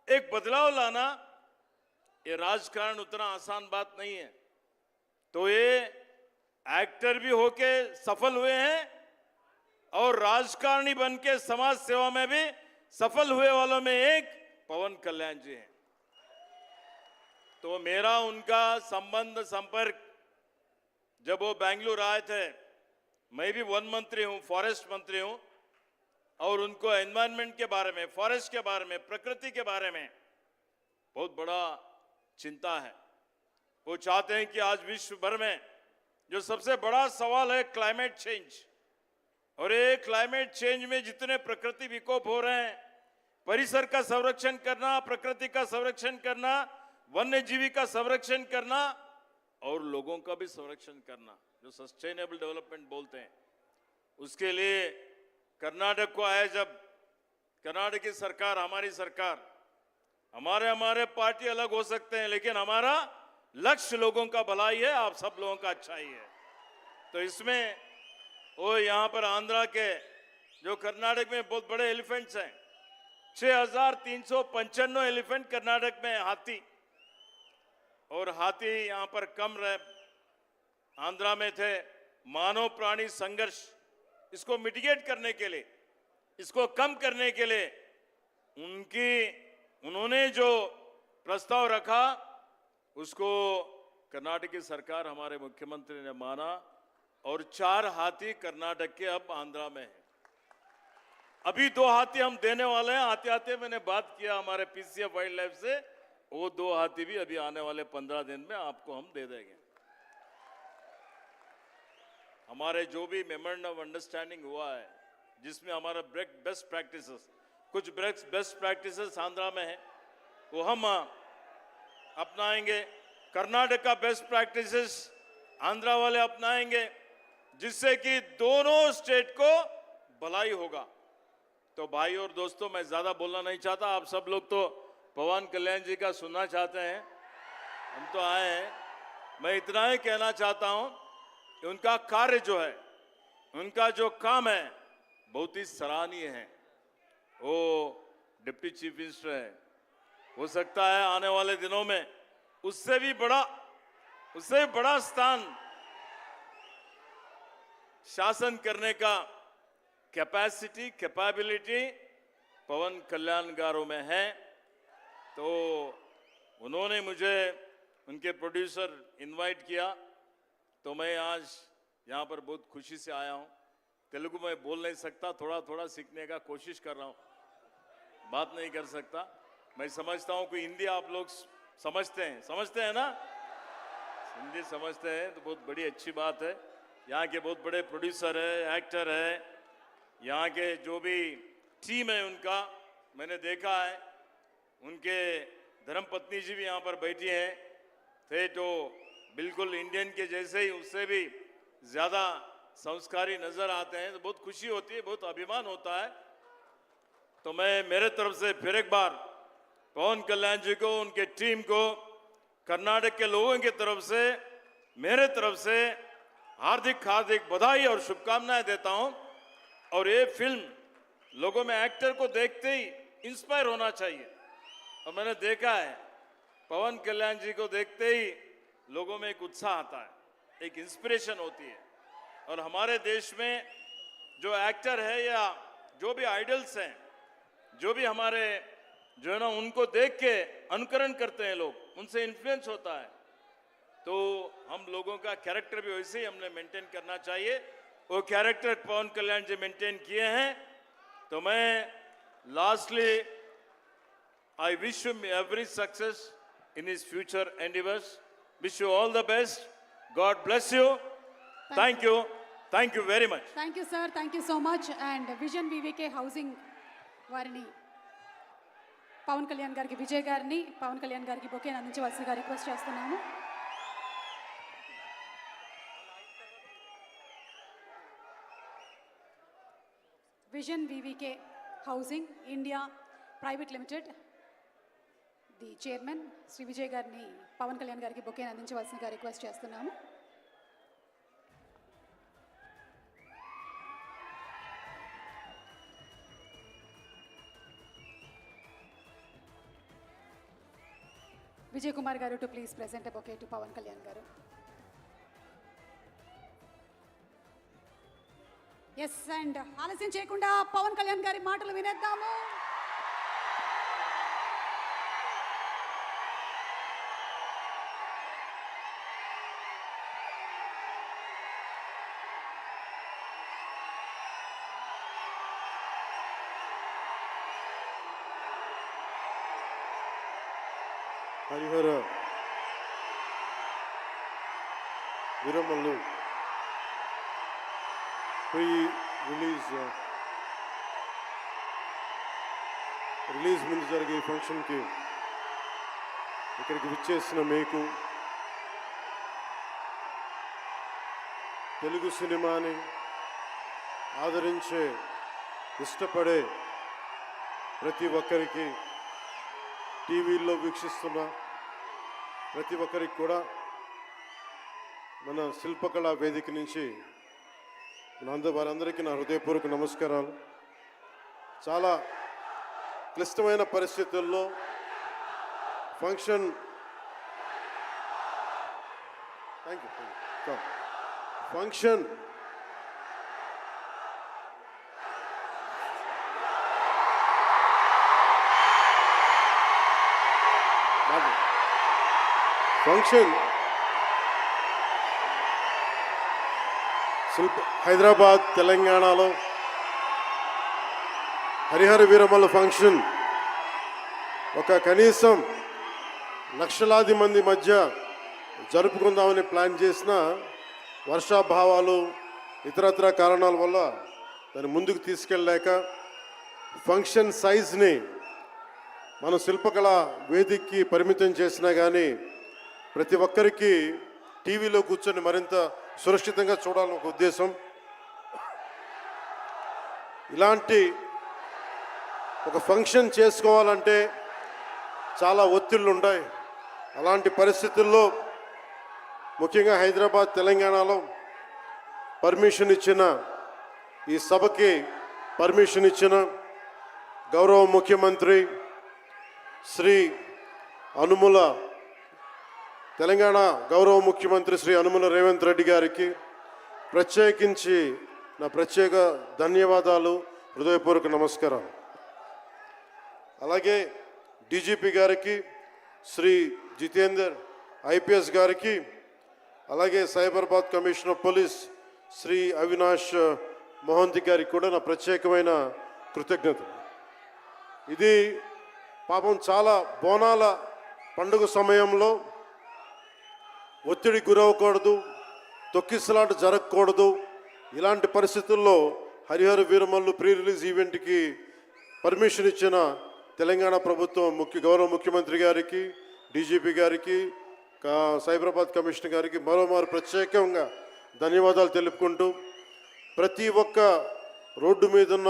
I: एक बदलाव लाना, ये राजकारण उतना आसान बात नहीं है। तो ये एक्टर भी होके सफल हुए हैं और राजकारणी बन के समाज सेवा में भी सफल हुए वालों में एक पवन कल्याण जी हैं। तो मेरा उनका संबंध संपर्क, जब वो बेंगलुरु आए थे, मैं भी वन मंत्री हूं, फॉरेस्ट मंत्री हूं, और उनको एनवायरनमेंट के बारे में, फॉरेस्ट के बारे में, प्रकृति के बारे में बहुत बड़ा चिंता है। वो चाहते हैं कि आज विश्व भर में जो सबसे बड़ा सवाल है क्लाइमेट चेंज, और ये क्लाइमेट चेंज में जितने प्रकृति विकोप हो रहे हैं, परिसर का संरक्षण करना, प्रकृति का संरक्षण करना, वन्य जीवी का संरक्षण करना और लोगों का भी संरक्षण करना, जो सस्टेनेबल डेवलपमेंट बोलते हैं, उसके लिए कर्नाटक को आए जब, कर्नाटक की सरकार, हमारी सरकार, हमारे पार्टी अलग हो सकते हैं, लेकिन हमारा लक्ष्य लोगों का भलाई है, आप सब लोगों का अच्छाई है। तो इसमें वो यहाँ पर आंध्रा के, जो कर्नाटक में बहुत बड़े एलिफेंट्स हैं, 6,395 एलिफेंट कर्नाटक में हाथी, और हाथी यहाँ पर कम रहे, आंध्रा में थे। मानव प्राणी संघर्ष, इसको मिटिगेट करने के लिए, इसको कम करने के लिए उन्होंने जो प्रस्ताव रखा, उसको कर्नाटक की सरकार, हमारे मुख्यमंत्री ने माना, और 4 हाथी कर्नाटक के अब आंध्रा में हैं। अभी 2 हाथी हम देने वाले हैं, आते आते मैंने बात किया हमारे पीसीएफ वाइल्ड लाइफ से, वो 2 हाथी भी अभी आने वाले 15 दिन में आपको हम दे देंगे। हमारे जो भी मेमोरेंडम ऑफ अंडरस्टैंडिंग हुआ है, जिसमें हमारा बेस्ट प्रैक्टिसेस, कुछ बेस्ट प्रैक्टिसेस आंध्रा में है, वो हम अपनाएंगे। कर्नाटक का बेस्ट प्रैक्टिसेस आंध्रा वाले अपनाएंगे, जिससे कि दोनों स्टेट को भलाई होगा। तो भाई और दोस्तों, मैं ज्यादा बोलना नहीं चाहता, आप सब लोग तो पवन कल्याण जी का सुनना चाहते हैं, हम तो आए हैं। मैं इतना ही कहना चाहता हूं कि उनका कार्य जो है, उनका जो काम है, बहुत ही सराहनीय है। वो डिप्टी चीफ मिनिस्टर है, हो सकता है आने वाले दिनों में उससे भी बड़ा स्थान शासन करने का कैपेसिटी, कैपेबिलिटी पवन कल्याण गारों में है। तो उन्होंने मुझे, उनके प्रोड्यूसर इनवाइट किया, तो मैं आज यहाँ पर बहुत खुशी से आया हूँ। तेलुगु में बोल नहीं सकता, थोड़ा थोड़ा सीखने का कोशिश कर रहा हूँ, बात नहीं कर सकता। मैं समझता हूँ कि हिंदी आप लोग समझते हैं ना, हिंदी समझते हैं, तो बहुत बड़ी अच्छी बात है। यहाँ के बहुत बड़े प्रोड्यूसर है, एक्टर है, यहाँ के जो भी टीम है उनका मैंने देखा है। उनके धर्मपत्नी जी भी यहाँ पर बैठी हैं, थे तो बिल्कुल इंडियन के जैसे ही, उससे भी ज़्यादा संस्कारी नज़र आते हैं, तो बहुत खुशी होती है, बहुत अभिमान होता है। तो मैं मेरे तरफ से फिर एक बार पवन कल्याण जी को, उनके टीम को, कर्नाटक के लोगों की तरफ से, मेरे तरफ से हार्दिक बधाई और शुभकामनाएं देता हूं। और ये फिल्म लोगों में एक्टर को देखते ही इंस्पायर होना चाहिए, और मैंने देखा है पवन कल्याण जी को देखते ही लोगों में एक उत्साह आता है, एक इंस्पिरेशन होती है। और हमारे देश में जो एक्टर है या जो भी आइडल्स हैं, जो भी हमारे जो है ना, उनको देख के अनुकरण करते हैं लोग, उनसे इन्फ्लुएंस होता है। तो हम लोगों का कैरेक्टर भी वैसे ही हमने मेंटेन करना चाहिए। वो कैरेक्टर पवन कल्याण जी मेंटेन किए हैं। तो मैं lastly I wish you every success in his future endeavours, wish you all the best, God bless you, thank you very much.
A: Thank you sir, thank you so much. And vision VVK housing వారిని పవన్ కళ్యాణ్ గారికి, విజయ్ గారిని పవన్ కళ్యాణ్ గారికి బొకేని అందించవలసిందిగా request చేస్తున్నాము. Vision VVK housing India private limited the chairman Shri Vijay గారిని పవన్ కళ్యాణ్ గారికి బొకేని అందించవలసిందిగా రిక్వెస్ట్ చేస్తున్నాము. విజయ్ కుమార్ గారు to please present a bouquet to Pavan Kalyan గారు. ఎస్, అండ్ ఆలస్యం చేయకుండా పవన్ కళ్యాణ్ గారి మాటలు వినేద్దాము.
K: హరిహర వీరమల్లు ప్రీ రిలీజ్ ముందు జరిగే ఈ ఫంక్షన్కి ఇక్కడికి విచ్చేసిన మీకు, తెలుగు సినిమాని ఆదరించే ఇష్టపడే ప్రతి ఒక్కరికి, టీవీల్లో వీక్షిస్తున్న ప్రతి ఒక్కరికి కూడా మన శిల్పకళా వేదిక నుంచి వారందరికీ నా హృదయపూర్వక నమస్కారాలు. చాలా క్లిష్టమైన పరిస్థితుల్లో ఫంక్షన్ హైదరాబాద్ తెలంగాణలో హరిహర వీరమల్ల ఫంక్షన్ ఒక కనీసం లక్షలాది మంది మధ్య జరుపుకుందామని ప్లాన్ చేసిన వర్షాభావాలు ఇతరత్ర కారణాల వల్ల దాన్ని ముందుకు తీసుకెళ్ళలేక ఫంక్షన్ సైజ్ని మనం శిల్పకళ వేదికకి పరిమితం చేసినా కానీ ప్రతి ఒక్కరికి టీవీలో కూర్చొని మరింత సురక్షితంగా చూడాలని ఒక ఉద్దేశం. ఇలాంటి ఒక ఫంక్షన్ చేసుకోవాలంటే చాలా ఒత్తిళ్ళు ఉంటాయి. అలాంటి పరిస్థితుల్లో ముఖ్యంగా హైదరాబాద్ తెలంగాణలో పర్మిషన్ ఇచ్చిన, ఈ సభకి పర్మిషన్ ఇచ్చిన గౌరవ ముఖ్యమంత్రి శ్రీ అనుముల, తెలంగాణ గౌరవ ముఖ్యమంత్రి శ్రీ అనుముల రేవంత్ రెడ్డి గారికి ప్రత్యేకించి నా ప్రత్యేక ధన్యవాదాలు, హృదయపూర్వక నమస్కారాలు. అలాగే డీజీపీ గారికి, శ్రీ జితేందర్ ఐపీఎస్ గారికి, అలాగే Cyberabad commissioner of police Shri Avinash Mohanty గారికి కూడా నా ప్రత్యేకమైన కృతజ్ఞతలు. ఇది పాపం చాలా బోనాల పండుగ సమయంలో ఒత్తిడి గురవకూడదు, తొక్కిసలాట జరగకూడదు. ఇలాంటి పరిస్థితుల్లో హరిహర వీరమల్లు ప్రీ రిలీజ్ ఈవెంట్కి పర్మిషన్ ఇచ్చిన తెలంగాణ ప్రభుత్వం గౌరవ ముఖ్యమంత్రి గారికి, డీజీపీ గారికి, సైబరాబాద్ కమిషనర్ గారికి మరోమారు ప్రత్యేకంగా ధన్యవాదాలు తెలుపుకుంటూ, ప్రతి ఒక్క రోడ్డు మీదున్న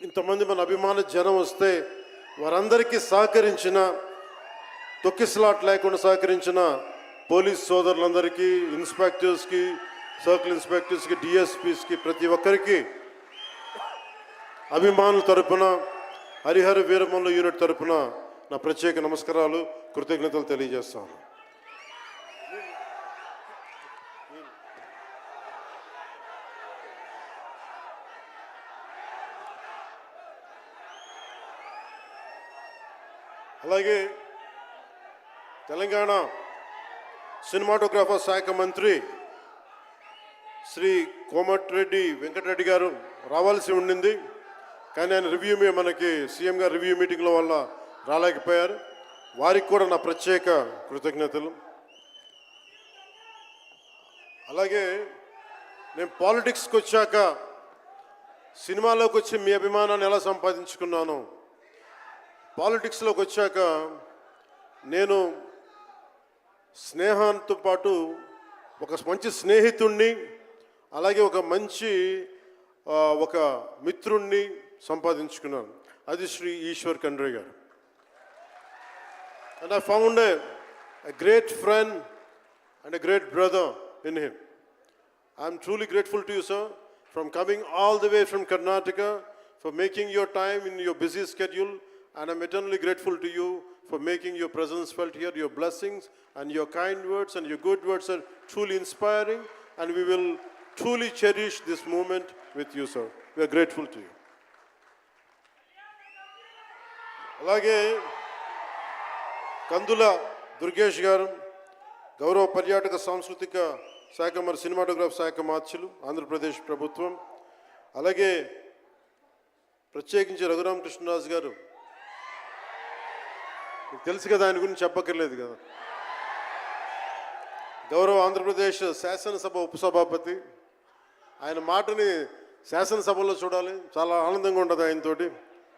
K: ఇంతమంది మన అభిమాన జనం వస్తే వారందరికీ సహకరించిన, తొక్కిసలాట లేకుండా సహకరించిన పోలీస్ సోదరులందరికీ, ఇన్స్పెక్టర్స్కి, సర్కిల్ ఇన్స్పెక్టర్స్కి, డిఎస్పీస్కి, ప్రతి ఒక్కరికి అభిమానుల తరపున, హరిహర వీరమల్లు యూనిట్ తరపున నా ప్రత్యేక నమస్కారాలు, కృతజ్ఞతలు తెలియజేస్తాను. అలాగే తెలంగాణ సినిమాటోగ్రాఫర్ శాఖ మంత్రి శ్రీ కోమటిరెడ్డి వెంకటరెడ్డి గారు రావాల్సి ఉండింది, కానీ ఆయన మనకి సీఎం గారు రివ్యూ మీటింగ్ల వల్ల రాలేకపోయారు. వారికి కూడా నా ప్రత్యేక కృతజ్ఞతలు. అలాగే నేను పాలిటిక్స్కి వచ్చాక సినిమాలోకి వచ్చి మీ అభిమానాన్ని ఎలా సంపాదించుకున్నాను, పాలిటిక్స్లోకి వచ్చాక నేను స్నేహంతో పాటు ఒక మంచి స్నేహితుణ్ణి, అలాగే ఒక మంచి ఒక మిత్రుణ్ణి సంపాదించుకున్నాను. అది శ్రీ ఈశ్వర్ ఖండ్రే గారు. And I found a great friend and a great brother in him. I'm truly grateful to you, sir, from coming all the way from Karnataka, for making your time in your busy schedule, and I'm eternally grateful to you for making your presence felt here. Your blessings and your kind words and your good words are truly inspiring, and we will truly cherish this moment with you, sir. We are grateful to you. అలాగే కందుల దుర్గేష్ గారు, గౌరవ పర్యాటక సాంస్కృతిక శాఖ మరి cinematograph శాఖ మార్చులు, ఆంధ్రప్రదేశ్ ప్రభుత్వం. అలాగే ప్రత్యేకించి రఘురామకృష్ణరాజు గారు, మీకు తెలుసు కదా, ఆయన గురించి చెప్పక్కర్లేదు కదా. గౌరవ ఆంధ్రప్రదేశ్ శాసనసభ ఉపసభాపతి, ఆయన మాటని శాసనసభలో చూడాలి, చాలా ఆనందంగా ఉంటుంది ఆయనతోటి.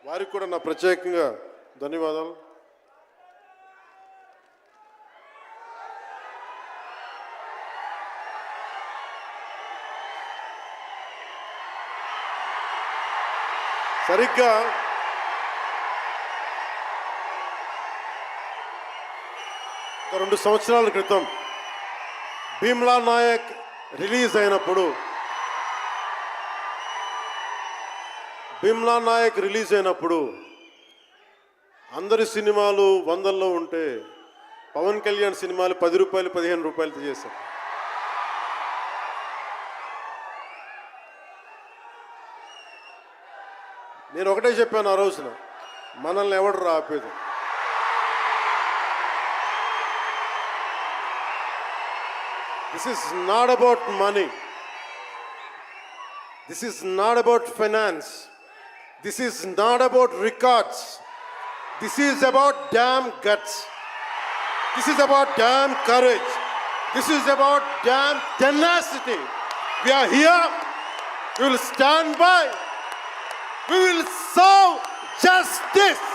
K: వారికి కూడా నా ప్రత్యేకంగా ధన్యవాదాలు. సరిగ్గా ఒక 2 సంవత్సరాల క్రితం భీమ్లా నాయక్ రిలీజ్ అయినప్పుడు, అందరి సినిమాలు 100లో ఉంటే పవన్ కళ్యాణ్ సినిమాలు 10 రూపాయలు 15 రూపాయలతో చేశారు. నేను ఒకటే చెప్పాను ఆ రోజున, మనల్ని ఎవడు రాపేది. This is not about money, this is not about finance, this is not about records, this is about damn guts, this is about damn courage, this is about damn tenacity. We are here, we will stand by, we will serve justice.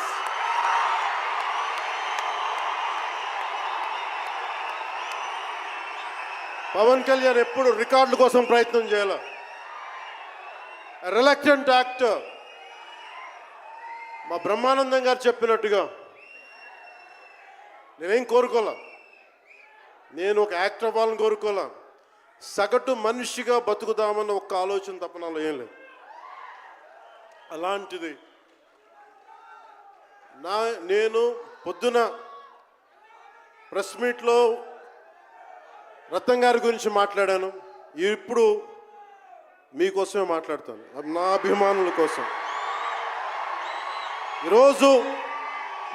K: Pavan Kalyan ఎప్పుడు రికార్డుల కోసం ప్రయత్నం చేయాల. Reluctant actor. మా బ్రహ్మానందం గారు చెప్పినట్టుగా నేనేం కోరుకోలే, నేను ఒక యాక్టర్ అవ్వాలని కోరుకోలే, సగటు మనిషిగా బతుకుదామన్న ఒక్క ఆలోచన తప్ప నాలో ఏం లేదు. అలాంటిది నేను పొద్దున ప్రెస్ మీట్లో రత్నం గారి గురించి మాట్లాడాను, ఇప్పుడు మీకోసమే మాట్లాడతాను, నా అభిమానుల కోసం. ఈరోజు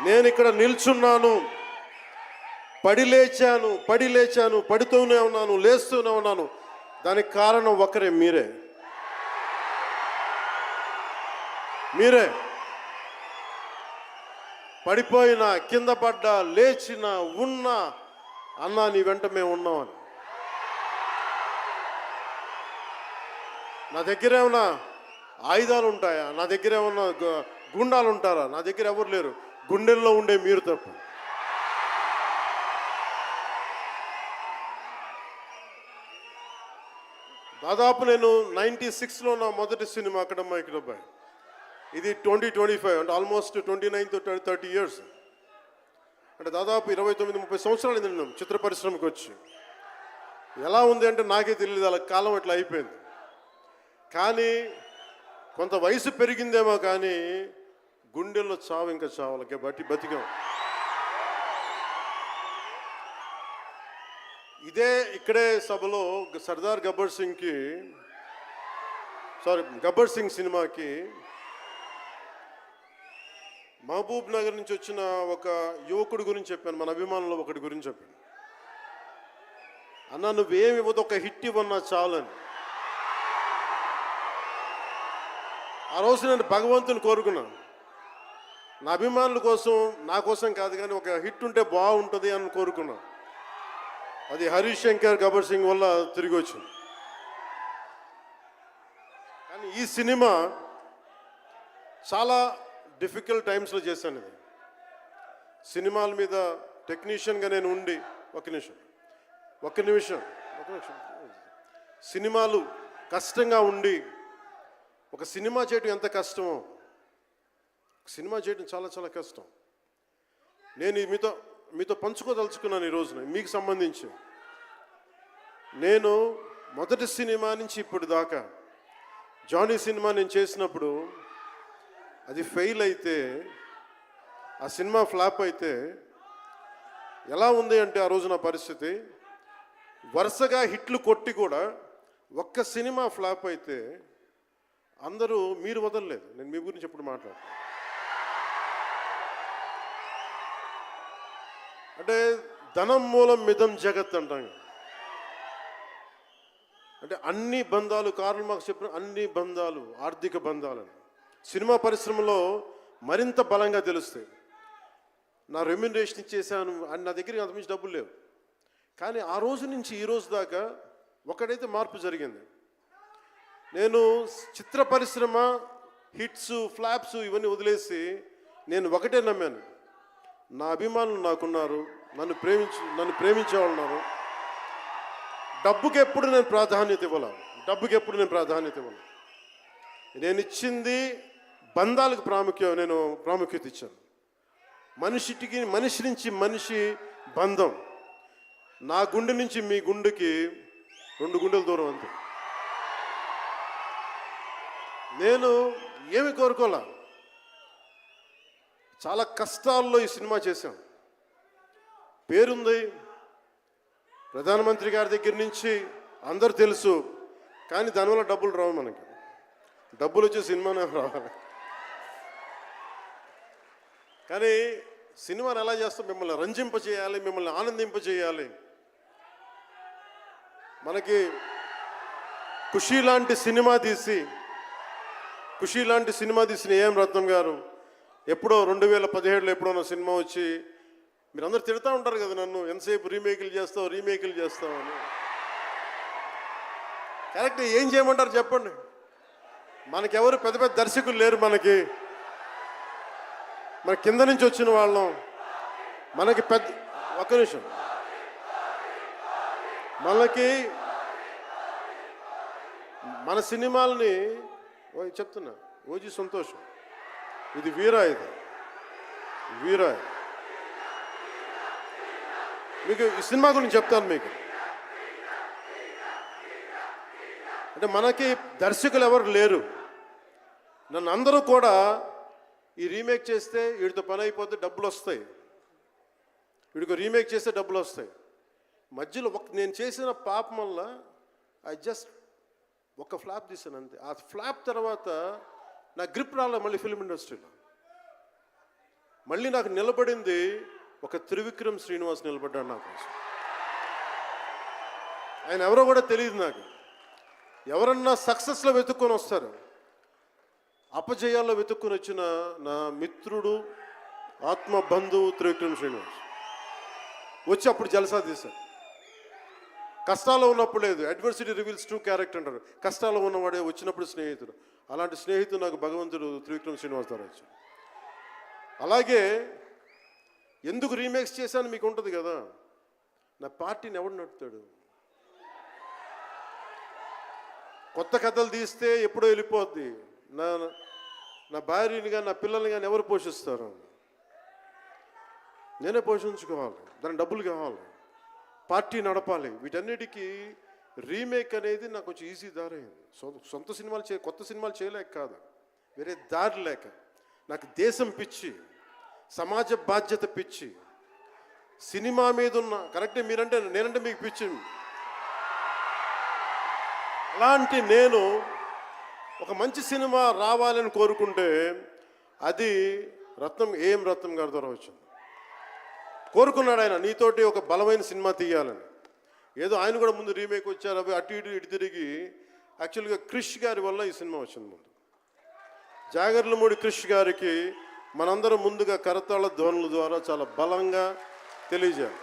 K: నేను ఇక్కడ నిల్చున్నాను, పడి లేచాను, పడుతూనే ఉన్నాను, లేస్తూనే ఉన్నాను. దానికి కారణం ఒకరే, మీరే. పడిపోయినా, కింద పడ్డా, లేచినా, ఉన్నా, అన్నా నీ వెంట మేము ఉన్నామని. నా దగ్గర ఏమన్నా ఆయుధాలు ఉంటాయా? నా దగ్గర ఏమన్నా గుండాలు ఉంటారా? నా దగ్గర ఎవరు లేరు, గుండెల్లో ఉండే మీరు తప్ప. దాదాపు నేను 96లో నా మొదటి సినిమా అక్కడమ్మ ఇక్కడబ్బాయి. ఇది 2025 అంటే ఆల్మోస్ట్ 29 to 30 ఇయర్స్. అంటే దాదాపు 29-30 సంవత్సరాలు నేను చిత్ర పరిశ్రమకి వచ్చి. ఎలా ఉంది అంటే నాకే తెలియదు, అలా కాలం ఇట్లా అయిపోయింది. కానీ కొంత వయసు పెరిగిందేమో కానీ గుండెల్లో చావు ఇంకా చావాలి, బతికాం. ఇక్కడే సభలో సర్దార్ గబ్బర్ సింగ్ సినిమాకి మహబూబ్ నగర్ నుంచి వచ్చిన ఒక యువకుడి గురించి చెప్పాను, మన అభిమానుల్లో ఒకటి గురించి చెప్పాను. అన్నా నువ్వేమి ఇవ్వదు, ఒక హిట్ ఇవ్వన్నా చాలని. ఆ రోజు నేను భగవంతుని కోరుకున్నాను, నా అభిమానుల కోసం, నా కోసం కాదు కానీ ఒక హిట్ ఉంటే బాగుంటుంది అని కోరుకున్నాను. అది హరీష్ శంకర్ గబ్బర్ సింగ్ వల్ల తిరిగి వచ్చింది. కానీ ఈ సినిమా చాలా డిఫికల్ట్ టైమ్స్లో చేశాను. ఇది సినిమాల మీద టెక్నీషియన్గా నేను ఉండి ఒక నిమిషం సినిమాలు కష్టంగా ఉండి ఒక సినిమా చేయడం ఎంత కష్టమో, సినిమా చేయడం చాలా చాలా కష్టం. నేను మీతో పంచుకోదలుచుకున్నాను ఈ రోజున. మీకు సంబంధించి నేను మొదటి సినిమా నుంచి ఇప్పుడు దాకా జానీ సినిమా నేను చేసినప్పుడు అది ఫెయిల్ అయితే, ఆ సినిమా ఫ్లాప్ అయితే ఎలా ఉంది అంటే ఆ రోజు నా పరిస్థితి, వరుసగా హిట్లు కొట్టి కూడా ఒక్క సినిమా ఫ్లాప్ అయితే అందరూ మీరు వదలలేదు. నేను మీ గురించి ఎప్పుడు మాట్లాడతాను. అంటే ధనం మూలం మిదం జగత్ అంటాం. అంటే అన్ని బంధాలు, కార్ల్ మార్క్స్ చెప్పిన అన్ని బంధాలు ఆర్థిక బంధాలని సినిమా పరిశ్రమలో మరింత బలంగా తెలుస్తాయి. నా రెమ్యునరేషన్ ఇచ్చేసాను అని నా దగ్గర అంతమించి డబ్బులు లేవు. కానీ ఆ రోజు నుంచి ఈ రోజు దాకా ఒకటైతే మార్పు జరిగింది. నేను చిత్ర పరిశ్రమ హిట్స్ ఫ్లాప్స్ ఇవన్నీ వదిలేసి నేను ఒకటే నమ్మాను, నా అభిమానులు నాకున్నారు, నన్ను ప్రేమించే వాళ్ళు ఉన్నారు. డబ్బుకి ఎప్పుడు నేను ప్రాధాన్యత ఇవ్వను. నేను ఇచ్చింది బంధాలకు ప్రాముఖ్యత ఇచ్చాను. మనిషి నుంచి మనిషి బంధం. నా గుండె నుంచి మీ గుండెకి 2 గుండెల దూరం అంతే. నేను ఏమి కోరుకోలే, చాలా కష్టాల్లో ఈ సినిమా చేశాను. పేరుంది, ప్రధానమంత్రి గారి దగ్గర నుంచి అందరు తెలుసు. కానీ దానివల్ల డబ్బులు రావు. మనకి డబ్బులు వచ్చే సినిమానే రావాలి. కానీ సినిమాని ఎలా చేస్తాం? మిమ్మల్ని రంజింపజేయాలి, మిమ్మల్ని ఆనందింపజేయాలి. మనకి ఖుషీ లాంటి సినిమా తీసిన ఏం రత్నం గారు ఎప్పుడో 2017లో ఎప్పుడో నా సినిమా వచ్చి మీరందరూ తిడతా ఉంటారు కదా నన్ను, ఎంతసేపు రీమేకులు చేస్తావు అని. కరెక్ట్, ఏం చేయమంటారు చెప్పండి? మనకెవరు పెద్ద పెద్ద దర్శకులు లేరు. మన కింద నుంచి వచ్చిన వాళ్ళం. మనకి ఒక్క నిమిషం, మన సినిమాలని చెప్తున్నా, ఓజీ సంతోషం, ఇది వీరా, మీకు ఈ సినిమా గురించి చెప్తాను మీకు. అంటే మనకి దర్శకులు ఎవరు లేరు. నన్ను అందరూ కూడా ఈ రీమేక్ చేస్తే వీడితో పని అయిపోతే డబ్బులు వస్తాయి, వీడికి రీమేక్ చేస్తే డబ్బులు వస్తాయి. మధ్యలో నేను చేసిన పాపం వల్ల ఒక ఫ్లాప్ తీసాను అంతే. ఆ ఫ్లాప్ తర్వాత నా గ్రిప్ రాలే మళ్ళీ ఫిల్మ్ ఇండస్ట్రీలో. మళ్ళీ నాకు నిలబడింది ఒక త్రివిక్రమ్ శ్రీనివాస్ నిలబడ్డాడు నా కోసం. ఆయన ఎవరో కూడా తెలియదు నాకు. ఎవరన్నా సక్సెస్లో వెతుక్కొని వస్తారు, అపజయాల్లో వెతుక్కుని వచ్చిన నా మిత్రుడు, ఆత్మ బంధువు త్రివిక్రమ్ శ్రీనివాస్ వచ్చి అప్పుడు జలసా తీశారు. కష్టాల్లో ఉన్నప్పుడు లేదు, అడ్వర్సిటీ రివీల్స్ ట్రూ క్యారెక్టర్ అంటారు. కష్టాల్లో ఉన్నవాడే వచ్చినప్పుడు స్నేహితుడు. అలాంటి స్నేహితుడు నాకు భగవంతుడు త్రివిక్రమ్ శ్రీనివాస్ ద్వారా వచ్చాడు. అలాగే ఎందుకు రీమేక్స్ చేశాను మీకు ఉంటుంది కదా. నా పార్టీని ఎవడు నడుపుతాడు? కొత్త కథలు తీస్తే ఎప్పుడో వెళ్ళిపోద్ది. నా భార్యని కానీ నా పిల్లల్ని కానీ ఎవరు పోషిస్తారు? నేనే పోషించుకోవాలి, దానికి డబ్బులు కావాలి, పార్టీ నడపాలి. వీటన్నిటికీ రీమేక్ అనేది నాకు కొంచెం ఈజీ దారి అయింది. సొంత సినిమాలు కొత్త సినిమాలు చేయలేక కాదు, వేరే దారి లేక. నాకు దేశం పిచ్చి, సమాజ బాధ్యత పిచ్చి, సినిమా మీద ఉన్న కరెక్టే. నేనంటే మీకు పిచ్చి. అలాంటి నేను ఒక మంచి సినిమా రావాలని కోరుకుంటే అది రత్నం గారి ద్వారా వచ్చింది. కోరుకున్నాడు ఆయన, నీతోటి ఒక బలమైన సినిమా తీయాలని. ఏదో ఆయన కూడా ముందు రీమేక్ వచ్చారు, అవి అటు ఇటు తిరిగి యాక్చువల్గా క్రిష్ గారి వల్ల ఈ సినిమా వచ్చింది. ముందు జాగర్లమూడి క్రిష్ గారికి మనందరం ముందుగా కరతాళ ధ్వనుల ద్వారా చాలా బలంగా తెలియజేయాలి.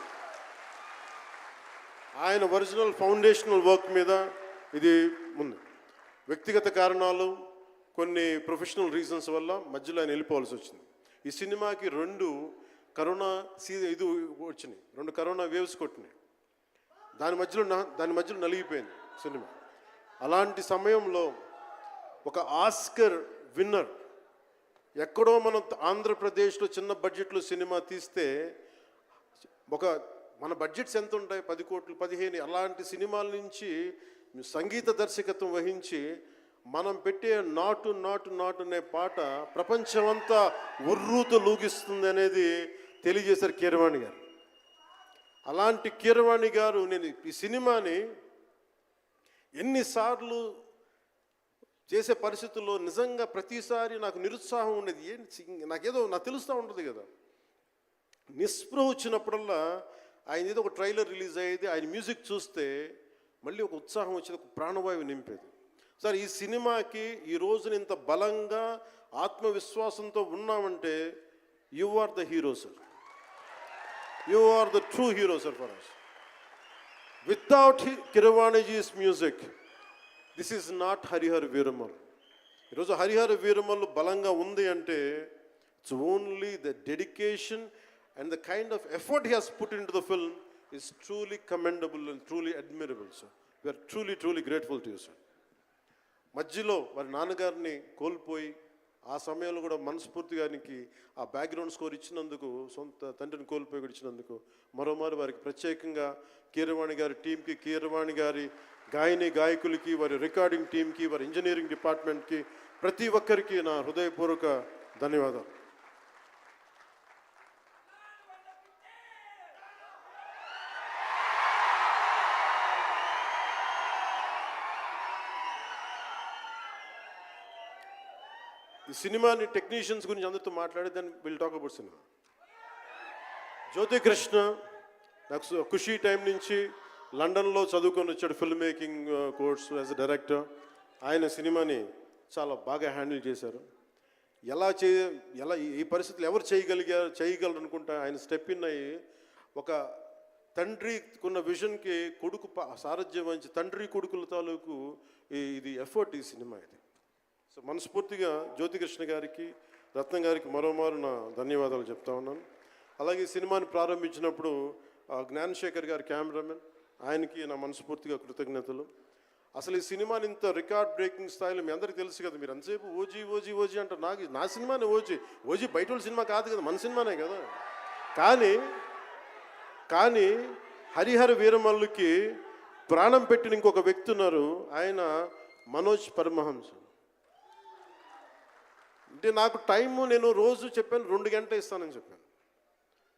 K: ఆయన ఒరిజినల్ ఫౌండేషనల్ వర్క్ మీద ఇది ఉంది. వ్యక్తిగత కారణాలు, కొన్ని ప్రొఫెషనల్ రీజన్స్ వల్ల మధ్యలో ఆయన వెళ్ళిపోవాల్సి వచ్చింది. ఈ సినిమాకి 2 కరోనా ఇది వచ్చినాయి, 2 కరోనా వేవ్స్ కొట్టినాయి. దాని మధ్యలో నలిగిపోయింది సినిమా. అలాంటి సమయంలో ఒక ఆస్కర్ విన్నర్ ఎక్కడో మనం ఆంధ్రప్రదేశ్లో చిన్న బడ్జెట్లో సినిమా తీస్తే మన బడ్జెట్స్ ఎంత ఉంటాయి, 10 కోట్లు 15, అలాంటి సినిమాల నుంచి సంగీత దర్శకత్వం వహించి మనం పెట్టే నాటు నాటు నాటు అనే పాట ప్రపంచమంతా ఉర్రూతో లూగిస్తుంది అనేది తెలియజేశారు కీరవాణి గారు. అలాంటి కీరవాణి గారు నేను ఈ సినిమాని ఎన్నిసార్లు చేసే పరిస్థితుల్లో నిజంగా ప్రతిసారి నాకు నిరుత్సాహం ఉండేది. నాకు తెలుస్తూ ఉంటుంది కదా, నిస్పృహ వచ్చినప్పుడల్లా ఆయన ఏదో ఒక ట్రైలర్ రిలీజ్ అయ్యేది, ఆయన మ్యూజిక్ చూస్తే మళ్ళీ ఒక ఉత్సాహం వచ్చేది, ఒక ప్రాణవాయువు నింపేది. సార్ ఈ సినిమాకి ఈ రోజున ఇంత బలంగా ఆత్మవిశ్వాసంతో ఉన్నామంటే you are the hero sir, you are the true hero sir for us. Without Keeravaniji's music this is not Harihara Veeramallu. ఈరోజు హరిహర వీరమల్ బలంగా ఉంది అంటే it's only the dedication and the kind of effort he has put into the film is truly commendable and truly admirable, sir. We are truly, truly grateful to you, sir. మధ్యలో వారి నాన్నగారిని కోల్పోయి ఆ సమయంలో కూడా మనస్ఫూర్తి గారికి ఆ బ్యాక్గ్రౌండ్ స్కోర్ ఇచ్చినందుకు, సొంత తండ్రిని కోల్పోయి కూడా ఇచ్చినందుకు మరోమారు వారికి ప్రత్యేకంగా కీరవాణి గారి టీంకి, కీరవాణి గారి గాయకులకి, వారి రికార్డింగ్ టీంకి, వారి ఇంజనీరింగ్ డిపార్ట్మెంట్కి, ప్రతి ఒక్కరికి నా హృదయపూర్వక ధన్యవాదాలు. ఈ సినిమాని టెక్నీషియన్స్ గురించి అందరితో మాట్లాడి then will talk about cinema. Jyothi Krishna నాకు ఖుషీ టైం నుంచి లండన్లో చదువుకొని వచ్చాడు, film making course as a director. ఆయన సినిమాని చాలా బాగా హ్యాండిల్ చేశారు. ఎలా ఈ పరిస్థితులు ఎవరు చేయగలరు అనుకుంటా ఆయన స్టెప్ ఇన్ అయ్యి ఒక తండ్రికున్న విజన్కి కొడుకు సారథ్యం వహించి తండ్రి కొడుకుల తాలూకు ఇది ఎఫర్ట్ ఈ సినిమా ఇది. సో మనస్ఫూర్తిగా జ్యోతికృష్ణ గారికి, రత్నం గారికి మరోమారు నా ధన్యవాదాలు చెప్తా ఉన్నాను. అలాగే ఈ సినిమాని ప్రారంభించినప్పుడు జ్ఞానశేఖర్ గారి కెమెరామెన్, ఆయనకి నా మనస్ఫూర్తిగా కృతజ్ఞతలు. అసలు ఈ సినిమాని ఇంత రికార్డ్ బ్రేకింగ్ స్థాయిలో మీ అందరికీ తెలుసు కదా, మీరు అంతసేపు ఓజీ ఓజీ ఓజీ అంటారు. నా సినిమానే ఓజీ బయట వాళ్ళ సినిమా కాదు కదా, మన సినిమానే కదా. కానీ హరిహర వీరమల్లుకి ప్రాణం పెట్టిన ఇంకొక వ్యక్తి ఉన్నారు, ఆయన మనోజ్ పరమహంస. అంటే నాకు టైము నేను రోజు చెప్పాను 2 గంటలు ఇస్తానని చెప్పాను.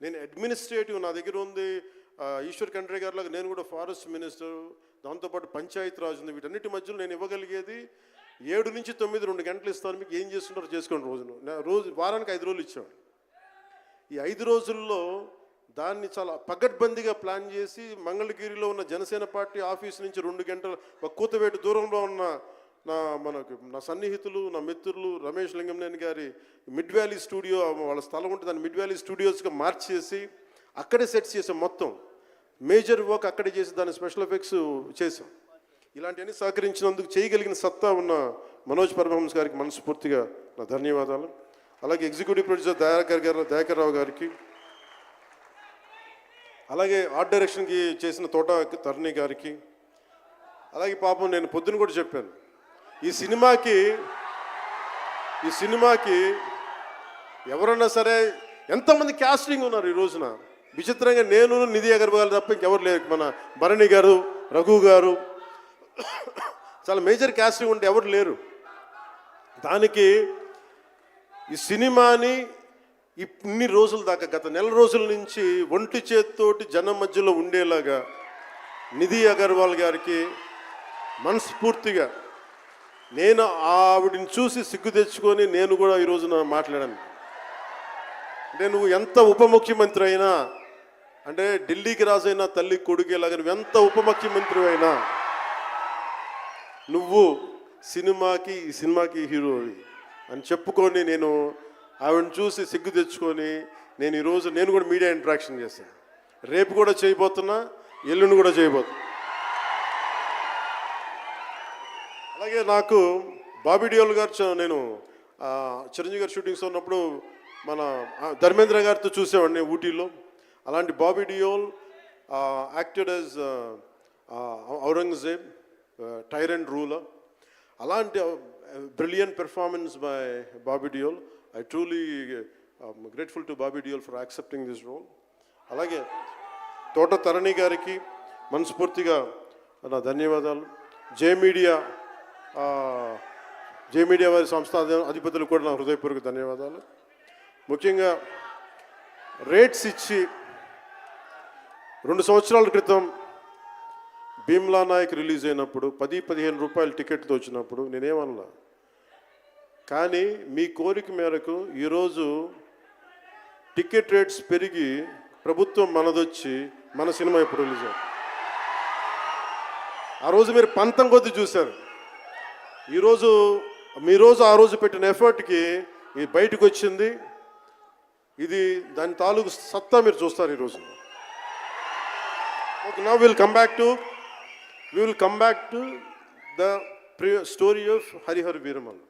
K: నేను అడ్మినిస్ట్రేటివ్ నా దగ్గర ఉంది, ఈశ్వర్ ఖండ్రే గారి లాగా నేను కూడా ఫారెస్ట్ మినిస్టర్, దాంతోపాటు పంచాయతీ రాజు ఉంది. వీటన్నిటి మధ్యలో నేను ఇవ్వగలిగేది 7 నుంచి 9 2 గంటలు ఇస్తాను, మీకు ఏం చేస్తుంటారో చేసుకోండి. వారానికి 5 రోజులు ఇచ్చాడు. ఈ 5 రోజుల్లో దాన్ని చాలా పగడ్బందీగా ప్లాన్ చేసి మంగళగిరిలో ఉన్న జనసేన పార్టీ ఆఫీస్ నుంచి 2 గంటల ఒక కూతవేటు దూరంలో ఉన్న నా సన్నిహితులు, నా మిత్రులు రమేష్ లింగంనేని గారి మిడ్ వ్యాలీ స్టూడియో, వాళ్ళ స్థలం ఉంటే దాన్ని మిడ్ వ్యాలీ స్టూడియోస్గా మార్చేసి అక్కడే సెట్స్ చేసాం. మొత్తం మేజర్ వర్క్ అక్కడే చేసి దాని స్పెషల్ ఎఫెక్ట్స్ చేసాం. ఇలాంటివన్నీ సహకరించినందుకు, చేయగలిగిన సత్తా ఉన్న మనోజ్ పరమహంస గారికి మనస్ఫూర్తిగా నా ధన్యవాదాలు. అలాగే ఎగ్జిక్యూటివ్ ప్రొడ్యూసర్ దయాకర్ రావు గారికి, అలాగే ఆర్ట్ డైరెక్షన్కి చేసిన తోట తరుణి గారికి, అలాగే పాపం నేను పొద్దున కూడా చెప్పాను, ఈ సినిమాకి ఎవరన్నా సరే ఎంతమంది క్యాస్టింగ్ ఉన్నారు ఈ రోజున. విచిత్రంగా నేను, నిధి అగర్వాల్ తప్ప ఇంకెవరు లేరు. మన భరణి గారు, రఘు గారు, చాలా మేజర్ క్యాస్టింగ్ ఉంటే ఎవరు లేరు. దానికి ఈ సినిమాని ఇన్ని రోజుల దాకా, గత నెల రోజుల నుంచి ఒంటి చేత్తోటి జనం మధ్యలో ఉండేలాగా నిధి అగర్వాల్ గారికి మనస్ఫూర్తిగా నేను ఆవిడని చూసి సిగ్గు తెచ్చుకొని నేను కూడా ఈ రోజున మాట్లాడాను. అంటే నువ్వు ఎంత ఉప ముఖ్యమంత్రి అయినా, అంటే ఢిల్లీకి రాజైనా తల్లి కొడుకేలాగా నువ్వు ఎంత ఉప ముఖ్యమంత్రి అయినా నువ్వు ఈ సినిమాకి హీరో అని చెప్పుకొని నేను ఆవిడని చూసి సిగ్గు తెచ్చుకొని నేను కూడా మీడియా ఇంటరాక్షన్ చేశాను. రేపు కూడా చేయబోతున్నా. ఎల్లుండి కూడా చేయబోతుంది. అలాగే నాకు బాబీ డియోల్ గారు నేను చిరంజీవి గారు షూటింగ్స్ ఉన్నప్పుడు మన ధర్మేంద్ర గారితో చూసేవాడిని ఊటీలో. అలాంటి Bobby Deol acted as Aurangzeb, tyrant ruler. అలాంటి brilliant performance by Bobby Deol. I truly grateful to Bobby Deol for accepting this role. అలాగే తోట తరణి గారికి మనస్ఫూర్తిగా నా ధన్యవాదాలు. జే మీడియా వారి సంస్థ అధిపతులకు కూడా నా హృదయపూర్వక ధన్యవాదాలు. ముఖ్యంగా రేట్స్ ఇచ్చి 2 సంవత్సరాల క్రితం భీమ్లా నాయక్ రిలీజ్ అయినప్పుడు 10-15 రూపాయల టికెట్తో వచ్చినప్పుడు నేనేమన్నా, కానీ మీ కోరిక మేరకు ఈరోజు టికెట్ రేట్స్ పెరిగి ప్రభుత్వం మనదొచ్చి మన సినిమా ఇప్పుడు రిలీజ్ అయ్యింది. ఆ రోజు మీరు పంతం కొద్ది చూశారు. ఈరోజు ఆ రోజు పెట్టిన ఎఫర్ట్కి ఇది బయటకు వచ్చింది. ఇది దాని తాలూకు సత్తా మీరు చూస్తారు ఈరోజు. Okay, now will come back to the story of Harihara Veeramallu.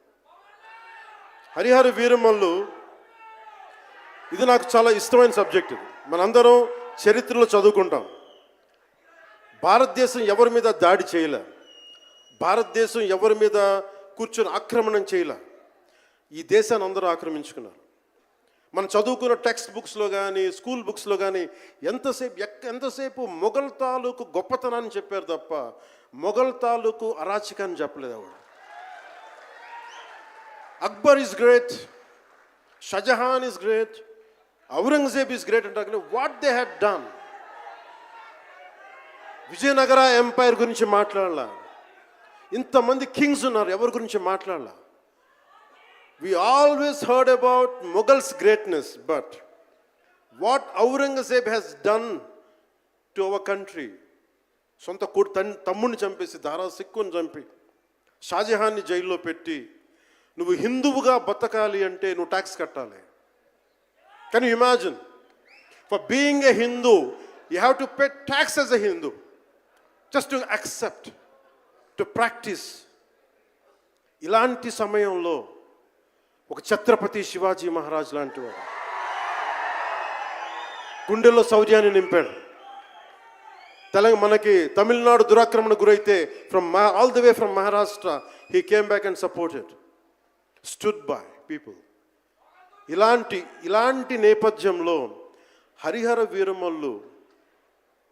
K: Harihara Veeramallu ఇది నాకు చాలా ఇష్టమైన సబ్జెక్ట్. ఇది మనందరం చరిత్రలో చదువుకుంటాం. భారతదేశం ఎవరి మీద దాడి చేయలే, భారతదేశం ఎవరి మీద కూర్చొని ఆక్రమణం చేయలే. ఈ దేశాన్ని అందరూ ఆక్రమించుకున్నారు. మనం చదువుకున్న టెక్స్ట్ బుక్స్లో కానీ స్కూల్ బుక్స్లో కానీ ఎంతసేపు మొఘల్ తాలూకు గొప్పతనాన్ని చెప్పారు తప్ప మొఘల్ తాలూకు అరాచకాన్ని చెప్పలేదు ఎవరు. Akbar is great, Shahjahan is great, Aurangzeb is great అంటే what they had done. Vijayanagara empire గురించి మాట్లాడాల. ఇంతమంది కింగ్స్ ఉన్నారు, ఎవరి గురించి మాట్లాడాల. We always heard about Mughals' greatness, but what Aurangzeb has done to our country, సొంత తమ్ముడిని చంపేసి దారా సిక్కుని చంపి షాజహాన్ని జైల్లో పెట్టి నువ్వు హిందువుగా బతకాలి అంటే నువ్వు ట్యాక్స్ కట్టాలి. Can you imagine? For being a Hindu you have to pay tax as a Hindu, just to accept, to practice. ఇలాంటి సమయంలో ఒక ఛత్రపతి శివాజీ మహారాజ్ లాంటి వాడు గుండెల్లో శౌర్యాన్ని నింపాడు. మనకి తమిళనాడు దురాక్రమణ గురైతే all the way from Maharashtra he came back and supported, stood by people. ఇలాంటి నేపథ్యంలో హరిహర వీరమల్లు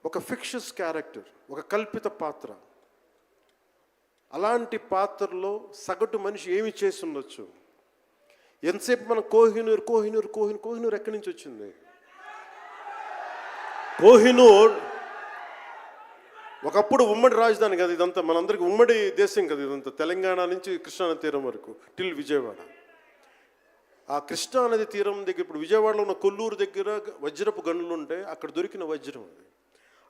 K: ఒక ఫిక్షస్ క్యారెక్టర్, ఒక కల్పిత పాత్ర. అలాంటి పాత్రలో సగటు మనిషి ఏమి చేసి ఉండొచ్చు? ఎంతసేపు మనం కోహినూర్ ఎక్కడి నుంచి వచ్చింది? కోహినూర్ ఒకప్పుడు ఉమ్మడి రాజధాని కదా ఇదంతా, మనందరికీ ఉమ్మడి దేశం కదా ఇదంతా, తెలంగాణ నుంచి కృష్ణానది తీరం వరకు టిల్ విజయవాడ. ఆ కృష్ణానది తీరం దగ్గర ఇప్పుడు విజయవాడలో ఉన్న కొల్లూరు దగ్గర వజ్రపు గనులు ఉంటే అక్కడ దొరికిన వజ్రం అది.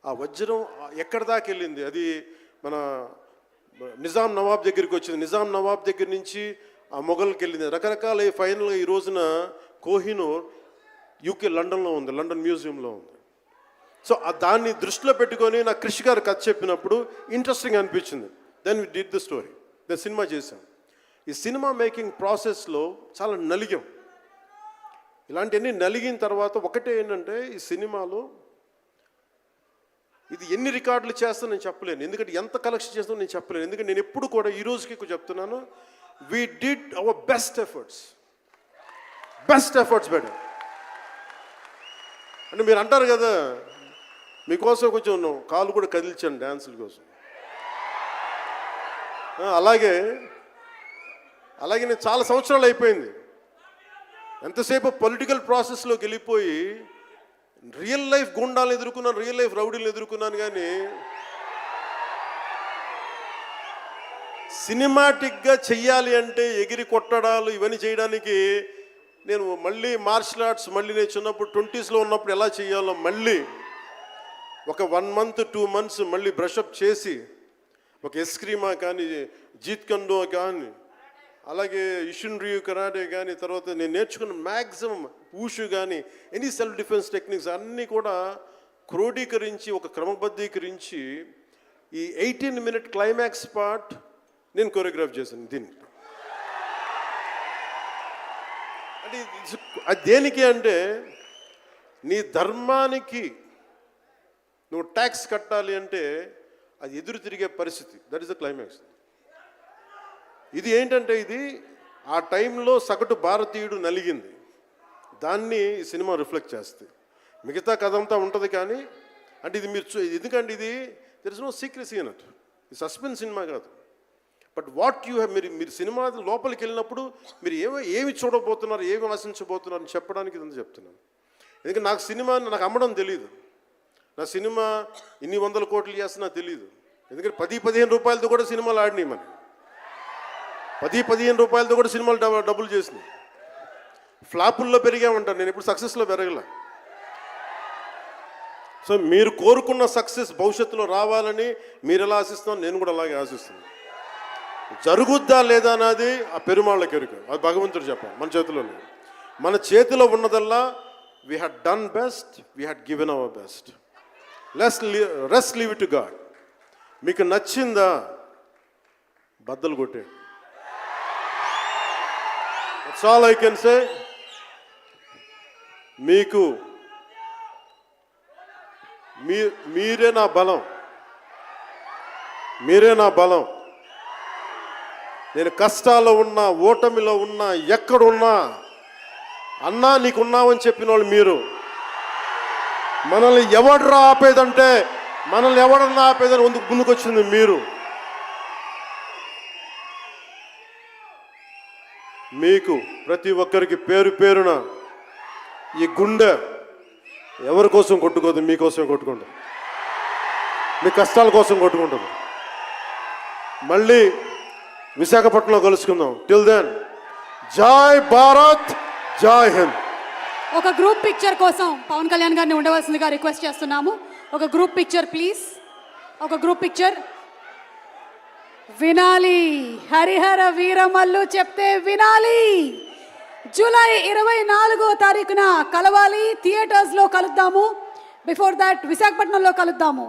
K: ఆ వజ్రం ఎక్కడి దాకా వెళ్ళింది? అది మన నిజాం నవాబ్ దగ్గరికి వచ్చింది. నిజాం నవాబ్ దగ్గర నుంచి ఆ మొఘల్కి వెళ్ళింది. రకరకాల ఫైనల్గా ఈ రోజున కోహినూర్ యూకే లండన్లో ఉంది, లండన్ మ్యూజియంలో ఉంది. సో దాన్ని దృష్టిలో పెట్టుకొని నాకు కృషి గారు కథ చెప్పినప్పుడు ఇంట్రెస్టింగ్ అనిపించింది. Then we did the story, then సినిమా చేశాం. ఈ సినిమా మేకింగ్ ప్రాసెస్లో చాలా నలిగాం. ఇలాంటివన్నీ నలిగిన తర్వాత ఒకటే ఏంటంటే ఈ సినిమాలో ఇది ఎన్ని రికార్డులు చేస్తా నేను చెప్పలేను, ఎందుకంటే ఎంత కలెక్షన్ చేస్తానో నేను చెప్పలేను. ఎందుకంటే నేను ఎప్పుడు కూడా ఈ రోజుకి చెప్తున్నాను, we did our best efforts better. అంటే మీరు అంటారు కదా, మీకోసం కొంచెం కాలు కూడా కదిలించాను డ్యాన్సుల కోసం. అలాగే నేను చాలా సంవత్సరాలు అయిపోయింది. ఎంతసేపు పొలిటికల్ ప్రాసెస్లోకి వెళ్ళిపోయి రియల్ లైఫ్ గుండాలను ఎదుర్కొన్నాను, రియల్ లైఫ్ రౌడీలను ఎదుర్కొన్నాను, కానీ సినిమాటిక్గా చెయ్యాలి అంటే ఎగిరి కొట్టడాలు ఇవన్నీ చేయడానికి నేను మళ్ళీ మార్షల్ ఆర్ట్స్ నేను చిన్నప్పుడు 20s ఉన్నప్పుడు ఎలా చేయాలో మళ్ళీ ఒక 1 month 2 months మళ్ళీ బ్రషప్ చేసి ఒక ఎస్క్రీమా కానీ, జీత్ కండో కానీ, అలాగే ఇషున్ రియు కరాటే కానీ, తర్వాత నేను నేర్చుకున్న మ్యాక్సిమం ఊషు కానీ, ఎనీ సెల్ఫ్ డిఫెన్స్ టెక్నిక్స్ అన్నీ కూడా క్రోడీకరించి ఒక క్రమబద్ధీకరించి ఈ 18-minute క్లైమాక్స్ పార్ట్ నేను కొరియోగ్రాఫ్ చేశాను దీనికి. అంటే అది దేనికి అంటే నీ ధర్మానికి నువ్వు ట్యాక్స్ కట్టాలి అంటే అది ఎదురు తిరిగే పరిస్థితి. That is the climax. ఇది ఏంటంటే ఇది ఆ టైంలో సగటు భారతీయుడు నలిగింది, దాన్ని ఈ సినిమా రిఫ్లెక్ట్ చేస్తుంది. మిగతా కథ అంతా ఉంటుంది కానీ అంటే ఇది మీరు ఎందుకంటే ఇది దెర్ ఇస్ నో సీక్రెసీ అన్నట్టు. ఇది సస్పెన్స్ సినిమా కాదు. బట్ వాట్ యూ హ్యావ్ మీరు సినిమా లోపలికి వెళ్ళినప్పుడు మీరు ఏమి చూడబోతున్నారు, ఏమి ఆశించబోతున్నారు అని చెప్పడానికి ఇదంతా చెప్తున్నాను. ఎందుకంటే నాకు సినిమా నాకు అమ్మడం తెలియదు. నా సినిమా ఇన్ని 100 కోట్లు చేస్తున్నా తెలియదు. ఎందుకంటే 10-15 రూపాయలతో కూడా సినిమాలు ఆడినాయి. మనం 10-15 రూపాయలతో కూడా సినిమాలు డబ్బులు చేసినాయి. ఫ్లాపుల్లో పెరిగామంటాను, నేను ఇప్పుడు సక్సెస్లో పెరగల. సో మీరు కోరుకున్న సక్సెస్ భవిష్యత్తులో రావాలని మీరు ఎలా ఆశిస్తున్నారో నేను కూడా అలాగే ఆశిస్తున్నాను. జరుగుద్దా లేదా అన్నది ఆ పెరుమాళ్ళకి ఎరుక, అది భగవంతుడు చెప్పాలి, మన చేతిలో లేదు. మన చేతిలో ఉన్నదల్లా we had done best, we had given our best. Rest leave it to god. మీకు నచ్చిందా బద్దలు కొట్టేయండి. That's all I can say. మీకు మీరే నా బలం, మీరే నా బలం. నేను కష్టాల్లో ఉన్నా, ఓటమిలో ఉన్నా, ఎక్కడున్నా అన్నా నీకున్నావని చెప్పిన వాళ్ళు మీరు. మనల్ని ఎవడరా ఆపేదంటే, మనల్ని ఎవడన్నా ఆపేదని ముందుకొచ్చింది మీరు. మీకు ప్రతి ఒక్కరికి పేరు పేరున ఈ గుండె ఎవరి కోసం కొట్టుకోదు, మీకోసం కొట్టుకుంటుంది, మీ కష్టాల కోసం కొట్టుకుంటుంది. మళ్ళీ విశాఖపట్నంలో కలుసుకుందాం. టిల్ దెన్ జై భారత్, జై హింద్.
A: ఒక గ్రూప్ పిక్చర్ కోసం పవన్ కళ్యాణ్ గారిని ఉండవలసిందిగా రిక్వెస్ట్ చేస్తున్నాము. ఒక గ్రూప్ పిక్చర్ ప్లీజ్. ఒక గ్రూప్ పిక్చర్. వినాలి, హరిహర వీరమల్లు చెప్తే వినాలి. జూలై 24వ తారీఖున కలవాలి, థియేటర్స్లో కలుద్దాము. బిఫోర్ దాట్ విశాఖపట్నంలో కలుద్దాము.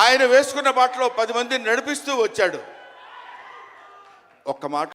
F: ఆయన వేసుకున్న బాటలో 10 మందిని నడిపిస్తూ వచ్చాడు. ఒక్క మాట